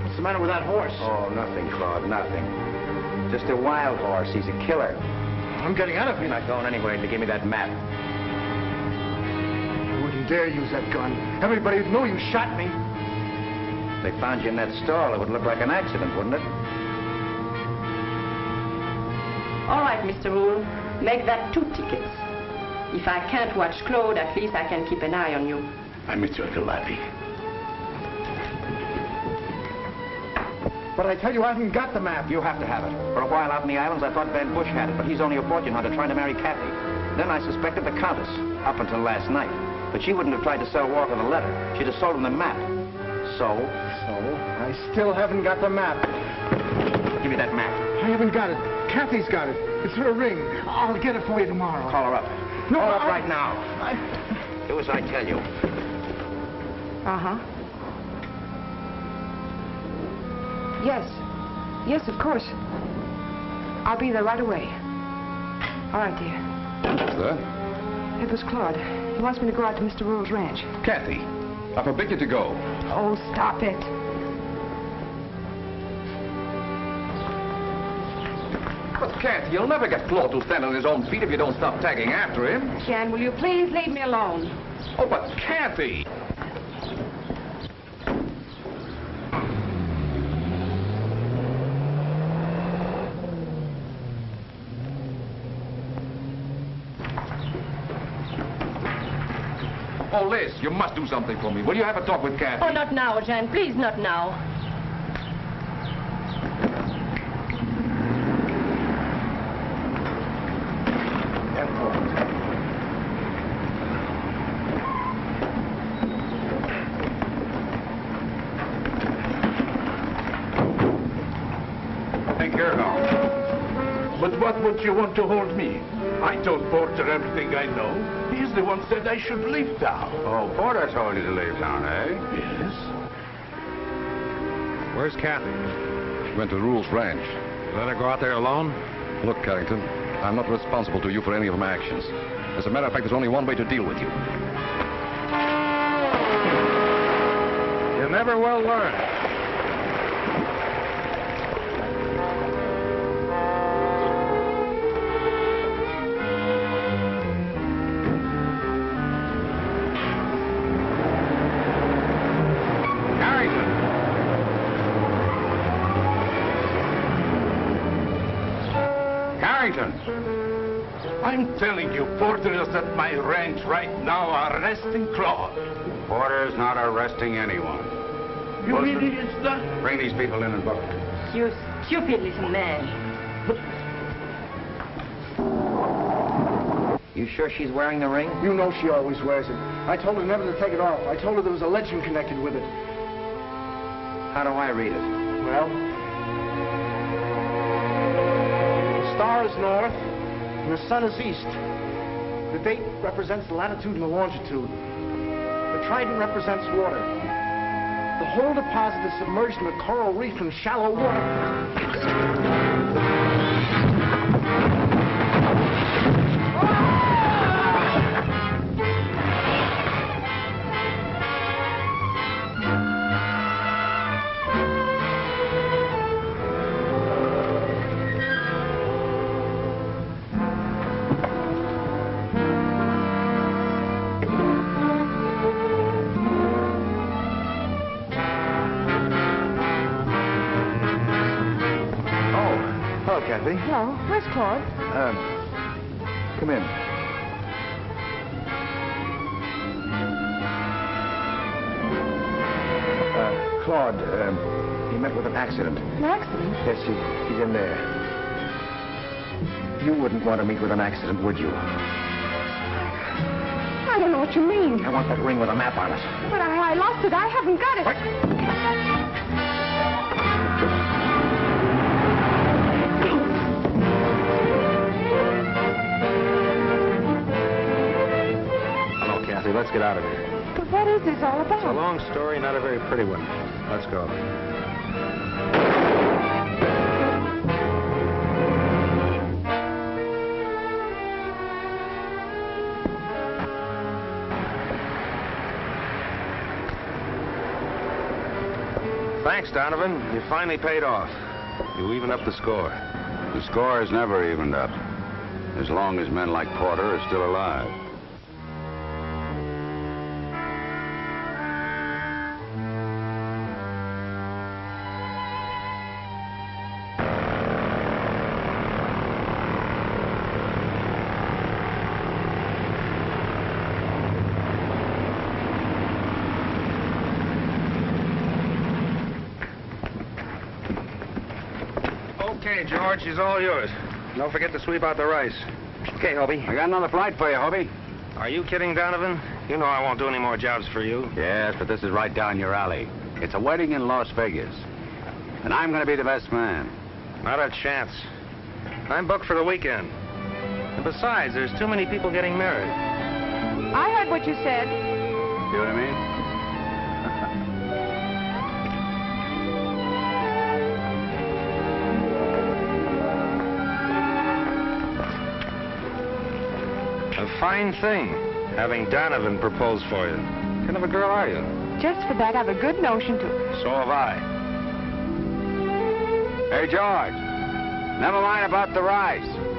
What's the matter with that horse? Oh, nothing, Claude, nothing. Just a wild horse. He's a killer. I'm getting out of here. You're not going anywhere to give me that map. I wouldn't dare use that gun. Everybody would know you shot me. If they found you in that stall, it would look like an accident, wouldn't it? All right, Mr. Rule. Make that 2 tickets. If I can't watch Claude, at least I can keep an eye on you. I meet you at the lobby. But I tell you, I haven't got the map. You have to have it. For a while out in the islands, I thought Van Bush had it, but he's only a fortune hunter trying to marry Kathy. Then I suspected the Countess, up until last night. But she wouldn't have tried to sell Walker the letter. She'd have sold him the map. So? I still haven't got the map. Give me that map. I haven't got it. Kathy's got it. It's her ring. I'll get it for you tomorrow. Call her up. No, Call her up right now. Do as I tell you. Uh-huh. Yes. Yes, of course. I'll be there right away. All right, dear. What's that? It was Claude. He wants me to go out to Mr. Rule's ranch. Kathy, I forbid you to go. Oh, stop it. But, Kathy, you'll never get Claude to stand on his own feet if you don't stop tagging after him. Jan, will you please leave me alone? Oh, but Kathy! Oh, Liz, you must do something for me. Will you have a talk with Kathy? Oh, not now, Jan. Please, not now. Take care now. But what would you want to hold me? I told Porter everything I know. He's the one said I should leave town. Oh, Porter told you to leave town, eh? Yes. Where's Kathy? She went to Rule's ranch. Let her go out there alone? Look, Carrington, I'm not responsible to you for any of my actions. As a matter of fact, there's only one way to deal with you. You never will learn. I'm telling you, Porter is at my ranch right now arresting Claude. Porter's not arresting anyone. You mean he is not? Bring these people in and book. You stupid little man. You sure she's wearing the ring? You know she always wears it. I told her never to take it off. I told her there was a legend connected with it. How do I read it? Well, the star is north, and the sun is east. The date represents the latitude and the longitude. The trident represents water. The whole deposit is submerged in a coral reef in shallow water. Kathy. Hello. Where's Claude? Come in. Claude, he met with an accident. An accident? Yes, he's in there. You wouldn't want to meet with an accident, would you? I don't know what you mean. I want that ring with a map on it. But I lost it. I haven't got it. What? Let's get out of here. But what is this all about? It's a long story, not a very pretty one. Let's go. Thanks, Donovan. You finally paid off. You evened up the score. The score is never evened up, as long as men like Porter are still alive. Okay, George, she's all yours. Don't forget to sweep out the rice. Okay, Hobie. I got another flight for you, Hobie. Are you kidding, Donovan? You know I won't do any more jobs for you. Yes, but this is right down your alley. It's a wedding in Las Vegas. And I'm going to be the best man. Not a chance. I'm booked for the weekend. And besides, there's too many people getting married. I heard what you said. See what I mean? A fine thing, having Donovan propose for you. What kind of a girl are you? Just for that, I've a good notion to... So have I. Hey, George. Never mind about the rise.